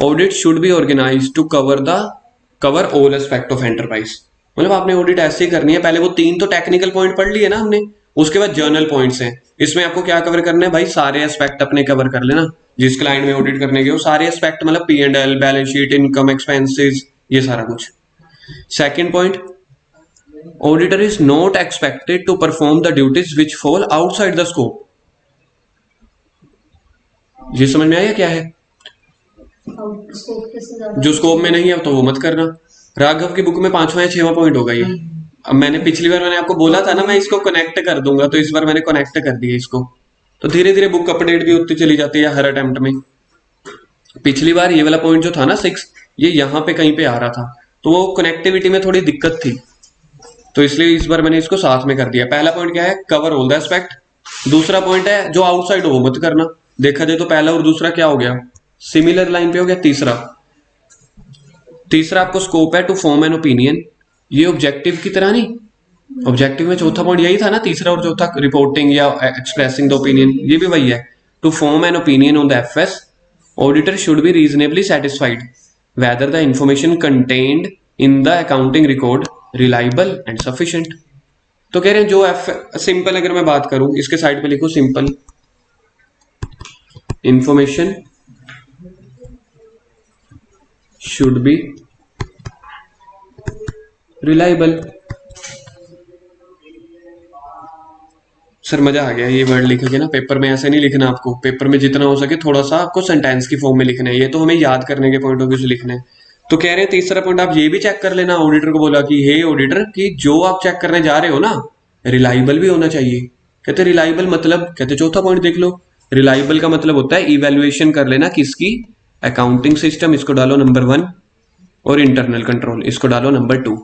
audit should be organise to cover all aspect of enterprise. मतलब आपने ऑडिट ऐसे ही करनी है, पहले वो 3 तो टेक्निकल पॉइंट पढ़ लिए ना हमने, उसके बाद जर्नल पॉइंट्स हैं, इसमें आपको क्या कवर करना है भाई, सारे एस्पेक्ट अपने कवर कर लेना जिस क्लाइंट में ऑडिट करने के हो, सारे एस्पेक्ट मतलब P&L, balance sheet, income, expenses, ये सारा कुछ। Second point, auditor is not expected to perform the duties which fall outside the scope. ये समझ में आया क्या है, स्कोप कैसे ज्यादा जो स्कोप में नहीं है तो वो मत करना। राघव की बुक में 5वां या 6वां पॉइंट होगा ये। अब पिछली बार मैंने आपको बोला था ना मैं इसको कनेक्ट कर दूंगा, तो इस बार मैंने कनेक्ट कर दिया इसको, तो धीरे धीरे बुक अपडेट भी होती चली जाती है हर अटेम्प्ट में। पिछली बार ये वाला पॉइंट जो था ना 6, ये यहाँ पे कहीं पे आ रहा था, तो वो कनेक्टिविटी में थोड़ी दिक्कत थी, तो इसलिए इस बार मैंने इसको साथ में कर दिया। पहला पॉइंट क्या है, कवर ऑल द एस्पेक्ट। दूसरा पॉइंट है जो आउटसाइड हो वो मत करना। देखा जाए तो पहला और दूसरा क्या हो गया, सिमिलर लाइन पे हो गया। तीसरा आपको स्कोप है टू फॉर्म एन ओपिनियन, ये ऑब्जेक्टिव की तरह नहीं, ऑब्जेक्टिव में चौथा पॉइंट यही था ना, तीसरा और चौथा, रिपोर्टिंग या एक्सप्रेसिंग द ओपिनियन, ये भी वही है। To form an opinion on the FS, auditor should be reasonably satisfied whether the information contained in the accounting record reliable and sufficient. तो कह रहे हैं जो सिंपल अगर मैं बात करूं, इसके साइड पे लिखो simple, information should be reliable. Sir मजा आ गया ये वर्ड लिख के ना, पेपर में ऐसे नहीं लिखना आपको, पेपर में जितना हो सके थोड़ा सा आपको सेंटेंस की फॉर्म में लिखना है, ये तो हमें याद करने के पॉइंट ऑफ व्यू से लिखना है। तो कह रहे हैं तीसरा पॉइंट आप ये भी चेक कर लेना, ऑडिटर को बोला कि हे ऑडिटर कि जो आप चेक करने जा रहे हो ना रिलायबल भी होना चाहिए। कहते रिलायबल मतलब, कहते चौथा पॉइंट देख लो, रिलायबल का मतलब होता है इवेल्युएशन कर लेना किसकी, अकाउंटिंग सिस्टम, इसको डालो नंबर 1, और इंटरनल कंट्रोल इसको डालो number 2।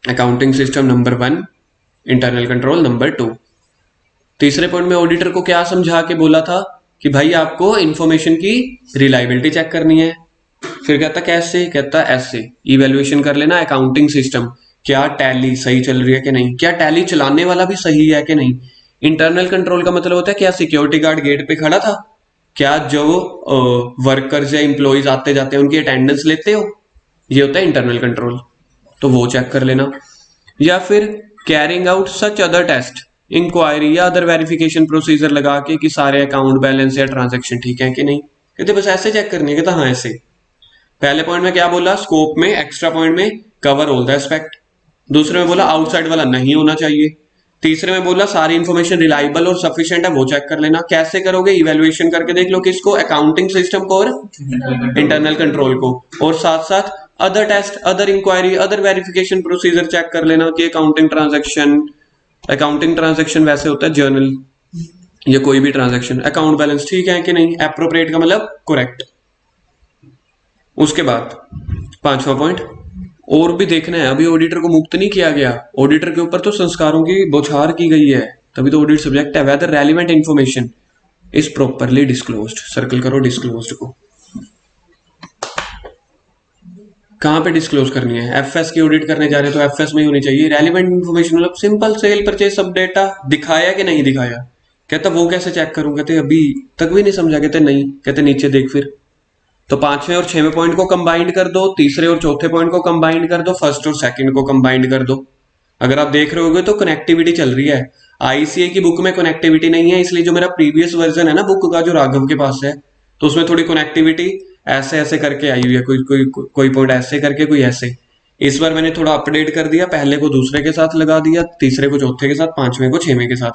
Accounting system number 1, internal control number 2। तीसरे पॉइंट में ऑडिटर को क्या समझा के बोला था कि भाई आपको इंफॉर्मेशन की रिलायबिलिटी चेक करनी है। फिर कहता कैसे, कहता ऐसे इवेल्युएशन कर लेना अकाउंटिंग सिस्टम, क्या टैली सही चल रही है कि नहीं, क्या टैली चलाने वाला भी सही है कि नहीं। इंटरनल कंट्रोल का मतलब होता है क्या सिक्योरिटी गार्ड गेट पे खड़ा था, क्या जो वर्कर्स या एम्प्लॉयज आते जाते हैं उनकी अटेंडेंस लेते हो, ये होता है इंटरनल कंट्रोल, तो वो चेक कर लेना। या फिर carrying out such other test, inquiry या अदर वेरिफिकेशन प्रोसीजर लगा के कि सारे अकाउंट बैलेंस या ट्रांजैक्शन ठीक है कि नहीं। कहते बस ऐसे चेक करनी है, कहता हाँ ऐसे। पहले पॉइंट में क्या बोला, स्कोप में एक्स्ट्रा पॉइंट में कवर ऑल द एस्पेक्ट। दूसरे में बोला आउटसाइड वाला नहीं होना चाहिए। तीसरे में बोला सारी इंफॉर्मेशन रिलायबल और सफिशिएंट है, वो चेक कर लेना। कैसे करोगे, इवेल्युएशन करके देख लो किसको, अकाउंटिंग सिस्टम को और इंटरनल कंट्रोल को। और साथ साथ other test, other inquiry, other verification procedure check कर लेना कि अकाउंटिंग ट्रांजैक्शन वैसे होता है जर्नल या कोई भी ट्रांजैक्शन, अकाउंट बैलेंस ठीक है कि नहीं, एप्रोप्रिएट का मतलब करेक्ट। उसके बाद पांचवा पॉइंट, और भी देखना है, अभी ऑडिटर को मुक्त नहीं किया गया, ऑडिटर के ऊपर तो संस्कारों की बौछार की गई है, तभी तो ऑडिट सब्जेक्ट है। Whether relevant information is properly disclosed, circle करो डिस्क्लोज्ड को। कहां पे डिस्क्लोज करनी है, एफएस की ऑडिट करने जा रहे हैं तो एफएस में ही होनी चाहिए। रेलिवेंट इंफॉर्मेशन मतलब सिंपल सेल परचेज सब डेटा दिखाया कि नहीं दिखाया। कहता वो कैसे चेक करूं, कहते अभी तक भी नहीं समझा, कहते नहीं, कहते नीचे देख फिर। तो पांचवें और छठवें पॉइंट को कंबाइंड कर दो, तीसरे और चौथे पॉइंट को कंबाइंड कर दो, फर्स्ट और सेकंड को कंबाइंड कर दो। अगर आप देख रहे होगे तो कनेक्टिविटी चल रही है। आईसीए की बुक में कनेक्टिविटी नहीं है, इसलिए जो मेरा प्रीवियस वर्जन है ना बुक का, जो राघव के पास है, तो उसमें थोड़ी कनेक्टिविटी ऐसे ऐसे करके आई हुई है, कोई पॉइंट ऐसे करके, कोई ऐसे। इस बार मैंने थोड़ा अपडेट कर दिया, पहले को दूसरे के साथ लगा दिया, तीसरे को चौथे के साथ, पांचवें को छठवें के साथ।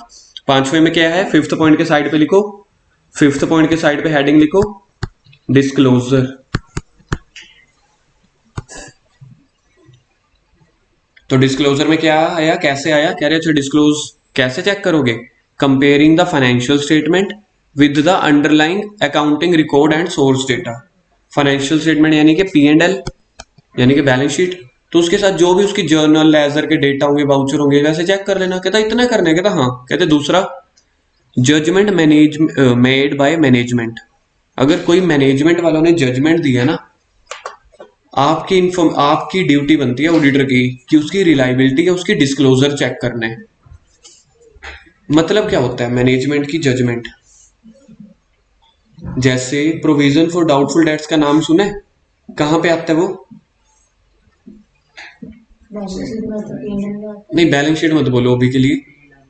पांचवें में क्या है, फिफ्थ पॉइंट के साइड पे लिखो, फिफ्थ पॉइंट के साइड पे हेडिंग लिखो डिस्क्लोजर। तो डिस्क्लोजर में क्या आया, कैसे आया, कह रहे अच्छा डिस्क्लोज कैसे चेक करोगे, comparing the financial statement with the underlying accounting record and source data. Financial statement यानी कि P&L यानी कि बैलेंस शीट, तो उसके साथ जो भी उसकी जर्नल लेजर के डेटा होंगे, वाउचर होंगे, वैसे चेक कर लेना। कहता इतना करना है, कहता हाँ। कहते दूसरा, जजमेंट मेड बाय मैनेजमेंट, अगर कोई मैनेजमेंट वालों ने जजमेंट दिया ना, आपकी ड्यूटी बनती है ऑडिटर की कि उसकी रिलायबिलिटी या उसकी डिस्क्लोजर चेक करने। मतलब क्या होता है मैनेजमेंट की जजमेंट, जैसे प्रोविजन फॉर डाउटफुल डेट्स का नाम सुने, कहां पे आता है वो, नहीं बैलेंस शीट मत बोलो अभी के लिए,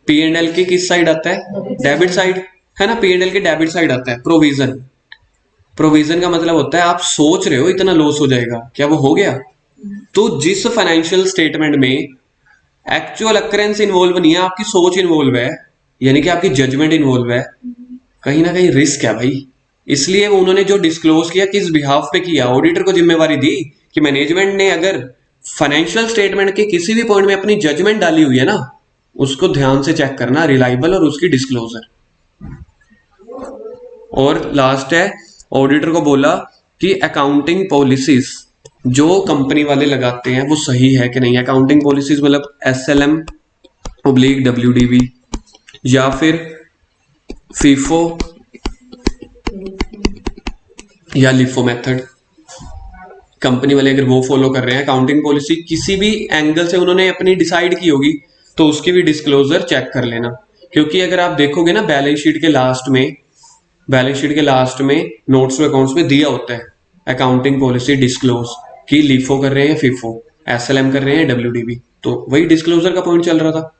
P&L की किस साइड आता है, डेबिट साइड है ना, P&L के डेबिट साइड आता है प्रोविजन। प्रोविजन का मतलब होता है आप सोच रहे हो इतना लॉस हो जाएगा, क्या वो हो गया। तो जिस फाइनेंशियल स्टेटमेंट में एक्चुअल अक्रेंस इन्वॉल्व नहीं है, आपकी सोच इन्वॉल्व है, यानी कि आपकी जजमेंट इन्वॉल्व है, कहीं ना कहीं रिस्क है भाई। इसलिए उन्होंने जो डिस्क्लोज किया, किस बिहाफ पे किया, ऑडिटर को जिम्मेवारी दी कि मैनेजमेंट ने अगर फाइनेंशियल स्टेटमेंट के किसी भी पॉइंट में अपनी जजमेंट डाली हुई है ना, उसको ध्यान से चेक करना, रिलायबल और उसकी डिस्क्लोजर। और लास्ट है, ऑडिटर को बोला कि अकाउंटिंग पॉलिसीज जो कंपनी वाले लगाते हैं वो सही है कि नहीं। अकाउंटिंग पॉलिसीज मतलब SLM/WDB या फिर फीफो या लिफो मेथड, कंपनी वाले अगर वो फॉलो कर रहे हैं अकाउंटिंग पॉलिसी किसी भी एंगल से उन्होंने अपनी डिसाइड की होगी, तो उसकी भी डिस्क्लोजर चेक कर लेना। क्योंकि अगर आप देखोगे ना बैलेंस शीट के लास्ट में नोट्स अकाउंट्स में दिया होता है अकाउंटिंग पॉलिसी डिस्क्लोज कि लिफो कर रहे हैं, फीफो, SLM कर रहे हैं, WDB, तो वही डिस्क्लोजर का पॉइंट चल रहा था।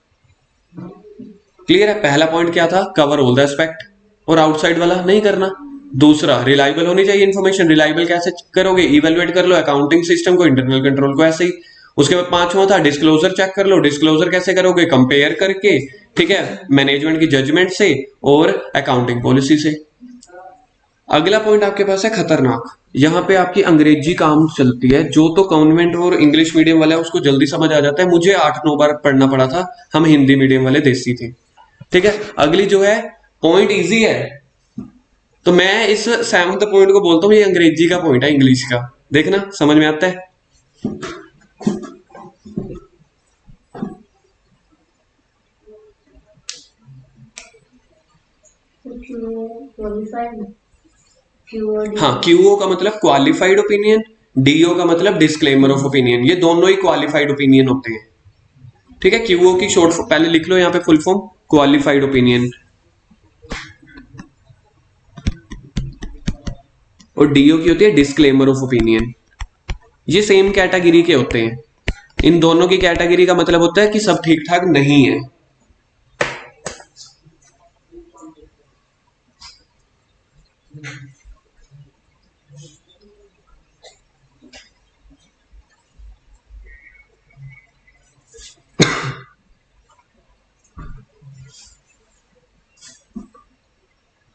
क्लियर है। पहला पॉइंट क्या था, कवर ऑल द एस्पेक्ट, और आउटसाइड वाला नहीं करना। दूसरा, रिलायबल होनी चाहिए इन्फॉर्मेशन, रिलायबल कैसे करोगे, इवेलुएट कर लो अकाउंटिंग सिस्टम को, इंटरनल कंट्रोल को, ऐसे ही। उसके बाद पांचवा था डिस्क्लोजर चेक कर लो, डिस्क्लोजर कैसे करोगे, कंपेयर करके, ठीक है, मैनेजमेंट की जजमेंट से और अकाउंटिंग पॉलिसी से। अगला पॉइंट आपके पास है खतरनाक, यहाँ पे आपकी अंग्रेजी काम चलती है, जो तो कॉन्वेंट और इंग्लिश मीडियम वाला है उसको जल्दी समझ आ जाता है, मुझे 8-9 बार पढ़ना पड़ा था, हम हिंदी मीडियम वाले देसी थे, ठीक है। अगली जो है पॉइंट इजी है, तो मैं इस 7th पॉइंट को बोलता हूँ ये अंग्रेजी का पॉइंट है, इंग्लिश का, देखना समझ में आता है। क्वालिफाइड क्यू और हाँ, क्यूओ का मतलब क्वालिफाइड ओपिनियन, डीओ का मतलब डिस्क्लेमर ऑफ ओपिनियन, ये दोनों ही क्वालिफाइड ओपिनियन होते हैं। ठीक है, क्यूओ की शॉर्ट पहले लिख लो यहाँ पे फुल फॉर्म, क्वालिफाइड ओपिनियन, और डीओ की होती है डिस्क्लेमर ऑफ ओपिनियन। ये सेम कैटेगरी के होते हैं। इन दोनों की कैटेगरी का मतलब होता है कि सब ठीक ठाक नहीं है।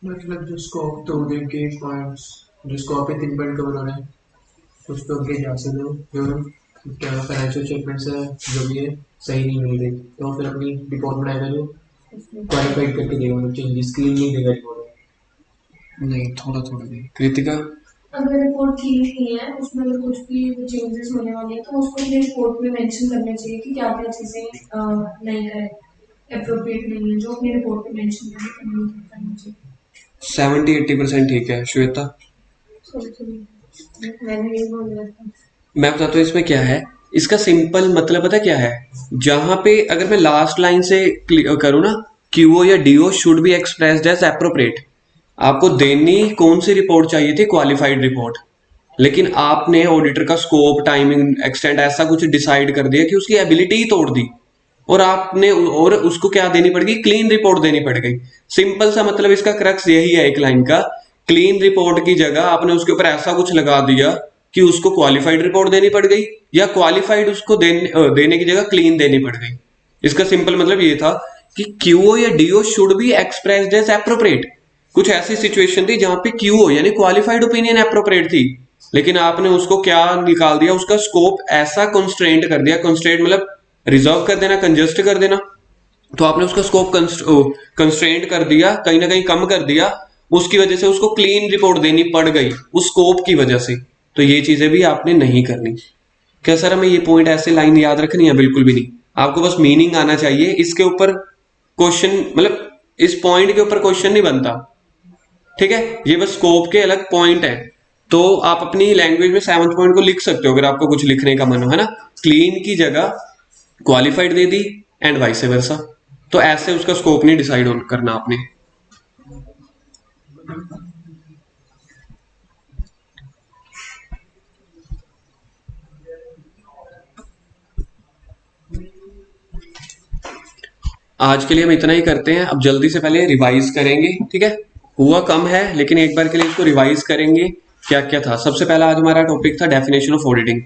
मतलब जो स्कोप तो उधर के पॉइंट्स, जो स्कोप है 3 पॉइंट कवर हो रहे हैं, कुछ तो आगे जा सकते हो। जो क्या फाइनेंशियल स्टेटमेंट्स है जो भी है सही नहीं मिल रही, तो फिर अपनी रिपोर्ट बनाएगा जो क्वालिफाइड करके देगा, मतलब चेंजेस स्क्रीन नहीं देगा रिपोर्ट। नहीं, थोड़ा थोड़ा नहीं। कृतिका, अगर रिपोर्ट ठीक नहीं है, उसमें अगर कुछ भी चेंजेस होने वाले हैं तो उसको अपनी रिपोर्ट में मेंशन करना चाहिए कि क्या क्या चीज़ें नहीं करेक्ट अप्रोप्रिएट नहीं है, जो अपनी रिपोर्ट में मेंशन करना चाहिए। 70-80% ठीक है। श्वेता, मैंने यही बोल रहा था। मैं बताता हूँ इसमें क्या है। इसका सिंपल मतलब पता क्या है, जहां पे अगर मैं लास्ट लाइन से करूँ ना, क्यूओ या DO should be expressed as appropriate, आपको देनी कौन सी रिपोर्ट चाहिए थी? Qualified report. लेकिन आपने ऑडिटर का स्कोप, टाइमिंग, एक्सटेंट ऐसा कुछ डिसाइड कर दिया कि उसकी एबिलिटी ही तोड़ दी, और आपने और उसको क्या देनी पड़ गई? क्लीन रिपोर्ट देनी पड़ गई। सिंपल सा मतलब इसका क्रक्स यही है एक लाइन का, क्लीन रिपोर्ट की जगह आपने उसके ऊपर ऐसा कुछ लगा दिया कि उसको क्वालिफाइड रिपोर्ट देनी पड़ गई, या क्वालिफाइड उसको देने की जगह क्लीन देनी पड़ गई। इसका सिंपल मतलब ये था कि क्यूओ या DO should be expressed as appropriate. कुछ ऐसी सिचुएशन थी जहां पे क्यूओ यानी क्वालिफाइड ओपिनियन एप्रोप्रिएट थी, लेकिन आपने उसको क्या निकाल दिया? उसका स्कोप ऐसा कंस्ट्रेंट कर दिया। कंस्ट्रेंट मतलब रिजर्व कर देना, कंजस्ट कर देना। तो आपने उसका स्कोप कंस्ट्रेंट कर दिया, कहीं ना कहीं कम कर दिया, उसकी वजह से उसको क्लीन रिपोर्ट देनी पड़ गई उस स्कोप की वजह से। तो ये चीजें भी आपने नहीं करनी। क्या सर हमें ये पॉइंट ऐसे लाइन याद रखनी है? बिल्कुल भी नहीं, आपको बस मीनिंग आना चाहिए। इसके ऊपर क्वेश्चन, मतलब इस पॉइंट के ऊपर क्वेश्चन नहीं बनता, ठीक है? ये बस स्कोप के अलग पॉइंट है। तो आप अपनी लैंग्वेज में 7th पॉइंट को लिख सकते हो अगर आपको कुछ लिखने का मन हो, है ना? क्लीन की जगह qualified they the and vice versa. तो ऐसे उसका स्कोप नहीं डिसाइड करना आपने। आज के लिए हम इतना ही करते हैं। अब जल्दी से पहले रिवाइज करेंगे, ठीक है? हुआ कम है लेकिन एक बार के लिए इसको रिवाइज करेंगे। क्या क्या था? सबसे पहला आज हमारा टॉपिक था definition of auditing.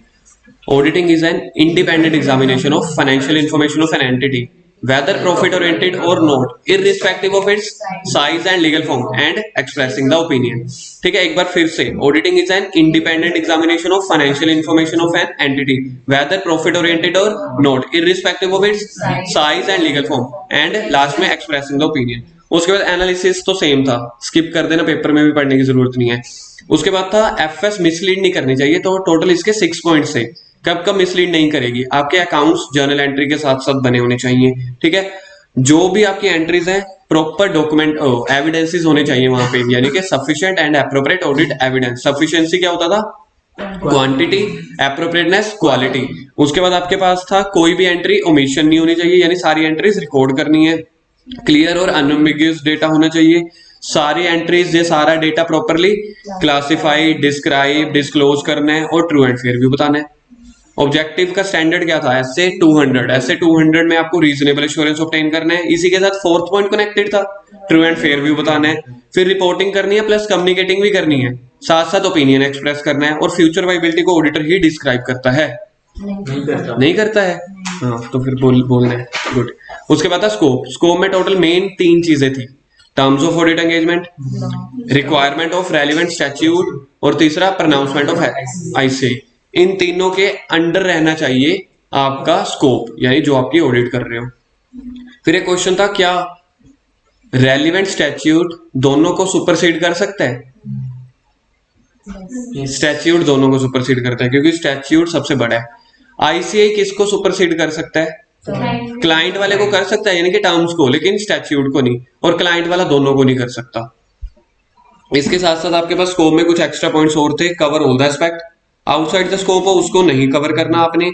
Auditing is an independent examination of financial information of an entity, whether profit oriented or not, irrespective of its size and legal form, and expressing the opinion. ठीक है, एक बार फिर से, auditing is an independent examination of financial information of an entity, whether profit oriented or not, irrespective of its size and legal form, and last में expressing the opinion. उसके बाद analysis तो same था, स्किप कर देना, paper में भी पढ़ने की जरूरत नहीं है। उसके बाद था एफएस मिसलीड नहीं करनी चाहिए। तो टोटल इसके 6 पॉइंट्स थे। कब कब मिसलीड नहीं करेगी? आपके अकाउंट्स जर्नल एंट्री के साथ साथ बने होने चाहिए, ठीक है? जो भी आपकी एंट्रीज हैं प्रॉपर डॉक्यूमेंट एविडेंसेस होने चाहिए वहां पे, यानी कि sufficient and appropriate audit evidence. Sufficiency क्या होता था? Quantity, appropriateness, quality. उसके बाद आपके पास था कोई भी एंट्री ओमिशन नहीं होनी चाहिए, यानी सारी एंट्रीज रिकॉर्ड करनी है। क्लियर और अनएम्बिगुअस डेटा होना चाहिए। सारी एंट्रीज, ये सारा data properly classify, describe, disclose करना है और ट्रू एंड फेयर व्यू बताना है। ऑब्जेक्टिव का स्टैंडर्ड क्या था? ऐसे 200 में आपको रीजनेबल एश्योरेंस ऑब्टेन करना है। इसी के साथ 4th पॉइंट कनेक्टेड था, ट्रू एंड फेयर व्यू बताना है। फिर रिपोर्टिंग करनी है प्लस कम्युनिकेटिंग भी करनी है, साथ साथ ओपिनियन एक्सप्रेस करना है। और फ्यूचर वाइबिलिटी को ऑडिटर ही डिस्क्राइब करता है, नहीं करता है? हाँ, तो फिर बोलना है। गुड। उसके बाद था स्कोप। स्कोप में टोटल मेन 3 चीजें थी, terms of audit engagement, requirement of relevant statute, और तीसरा प्रोनाउंसमेंट ऑफ आईसीआई। इन तीनों के अंडर रहना चाहिए आपका स्कोप, यानी जो आपकी ऑडिट कर रहे हो। फिर एक क्वेश्चन था, क्या रेलिवेंट स्टैट्यूट दोनों को सुपरसीड कर सकता है? स्टैट्यूट दोनों को सुपरसीड करता है, क्योंकि स्टैट्यूट सबसे बड़ा है। आईसीआई किसको सुपरसीड कर सकता है? क्लाइंट वाले को कर सकता है, यानी कि टर्म्स को, लेकिन स्टैट्यूट को नहीं। और क्लाइंट वाला दोनों को नहीं कर सकता। इसके साथ साथ आपके पास स्कोप में कुछ एक्स्ट्रा पॉइंट्स और थे, cover all the aspect, outside the scope हो उसको नहीं कवर करना आपने।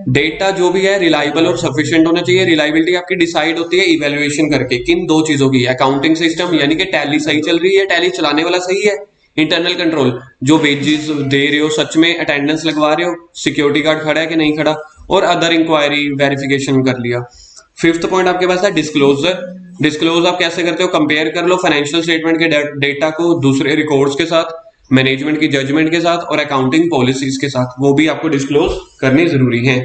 डेटा जो भी है रिलायबल और सफिशिएंट होना चाहिए। रिलायबिलिटी आपकी डिसाइड होती है इवैल्यूएशन करके, किन दो चीजों की, अकाउंटिंग सिस्टम यानी कि टैली सही चल रही है, टैली चलाने वाला सही है, इंटरनल कंट्रोल जो वेजेस दे रहे हो सच में अटेंडेंस लगवा रहे हो, सिक्योरिटी गार्ड खड़ा है कि नहीं खड़ा, और अदर इंक्वायरी वेरिफिकेशन कर लिया। फिफ्थ पॉइंट आपके पास है डिस्क्लोजर। डिस्क्लोज आप कैसे करते हो, कंपेयर कर लो फाइनेंशियल स्टेटमेंट के डेटा को दूसरे रिकॉर्ड्स के साथ, मैनेजमेंट की जजमेंट के साथ और अकाउंटिंग पॉलिसीज के साथ, वो भी आपको डिस्क्लोज करनी जरूरी है।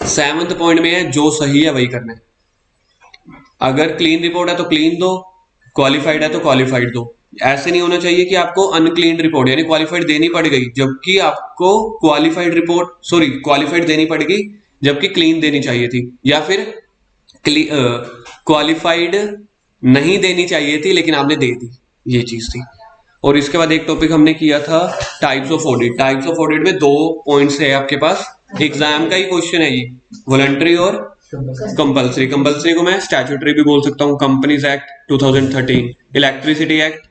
सेवंथ पॉइंट में है जो सही है वही करना है। अगर क्लीन रिपोर्ट है तो क्लीन दो, क्वालिफाइड है तो क्वालिफाइड दो। ऐसे नहीं होना चाहिए कि आपको अनक्लीन रिपोर्ट यानी क्वालिफाइड देनी पड़ गई जबकि आपको क्वालिफाइड देनी पड़ गई जबकि क्लीन देनी चाहिए थी, या फिर क्वालिफाइड नहीं देनी चाहिए थी लेकिन आपने दे दी, ये चीज थी। और इसके बाद एक टॉपिक हमने किया था types of audit. Types of audit में 2 पॉइंट्स है आपके पास, एग्जाम का ही क्वेश्चन है ये, वॉलंटरी और कंपल्सरी। कंपल्सरी को मैं स्टैट्यूटरी भी बोल सकता हूँ, companies act 2013, electricity act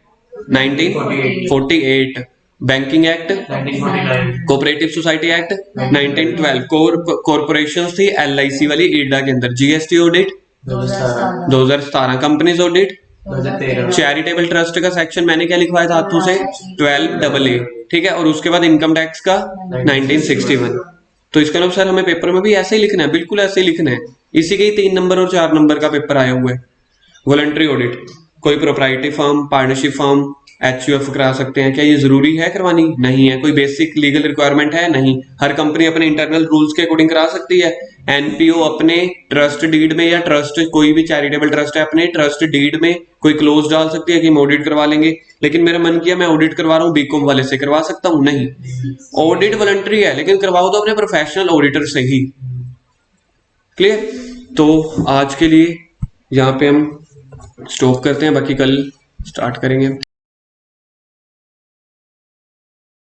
1948, banking act 1949, cooperative society act 1912, corporation थी LIC वाली ईडा के अंदर, GST audit 2017, companies audit 2013, charitable trust का सेक्शन मैंने क्या लिखवाया था हाथों से 12AA, ठीक है, और उसके बाद इनकम टैक्स का 1961। तो इसका मतलब सर हमें पेपर में भी ऐसे ही लिखना है, बिल्कुल ऐसे ही लिखना है, इसी के ही 3 नंबर और 4 नंबर का पेपर आया हुआ है। वॉलंटरी ऑडिट, कोई proprietary firm, partnership firm HUF करा सकते हैं, क्या ये जरूरी है करवानी? नहीं है। कोई बेसिक लीगल रिक्वायरमेंट है? नहीं। हर कंपनी अपने इंटरनल रूल्स के अकॉर्डिंग करा सकती है। NPO अपने ट्रस्ट डीड में, या ट्रस्ट कोई भी चैरिटेबल ट्रस्ट है अपने ट्रस्ट डीड में कोई क्लोज डाल सकती है कि हम ऑडिट करवा लेंगे, लेकिन मेरा मन किया मैं ऑडिट करवा रहा हूँ, बीकॉम वाले से करवा सकता हूँ? नहीं। ऑडिट वॉलंटरी है लेकिन करवाओ तो अपने प्रोफेशनल ऑडिटर से ही। क्लियर? तो आज के लिए यहाँ पे हम स्टॉप करते हैं, बाकी कल स्टार्ट करेंगे।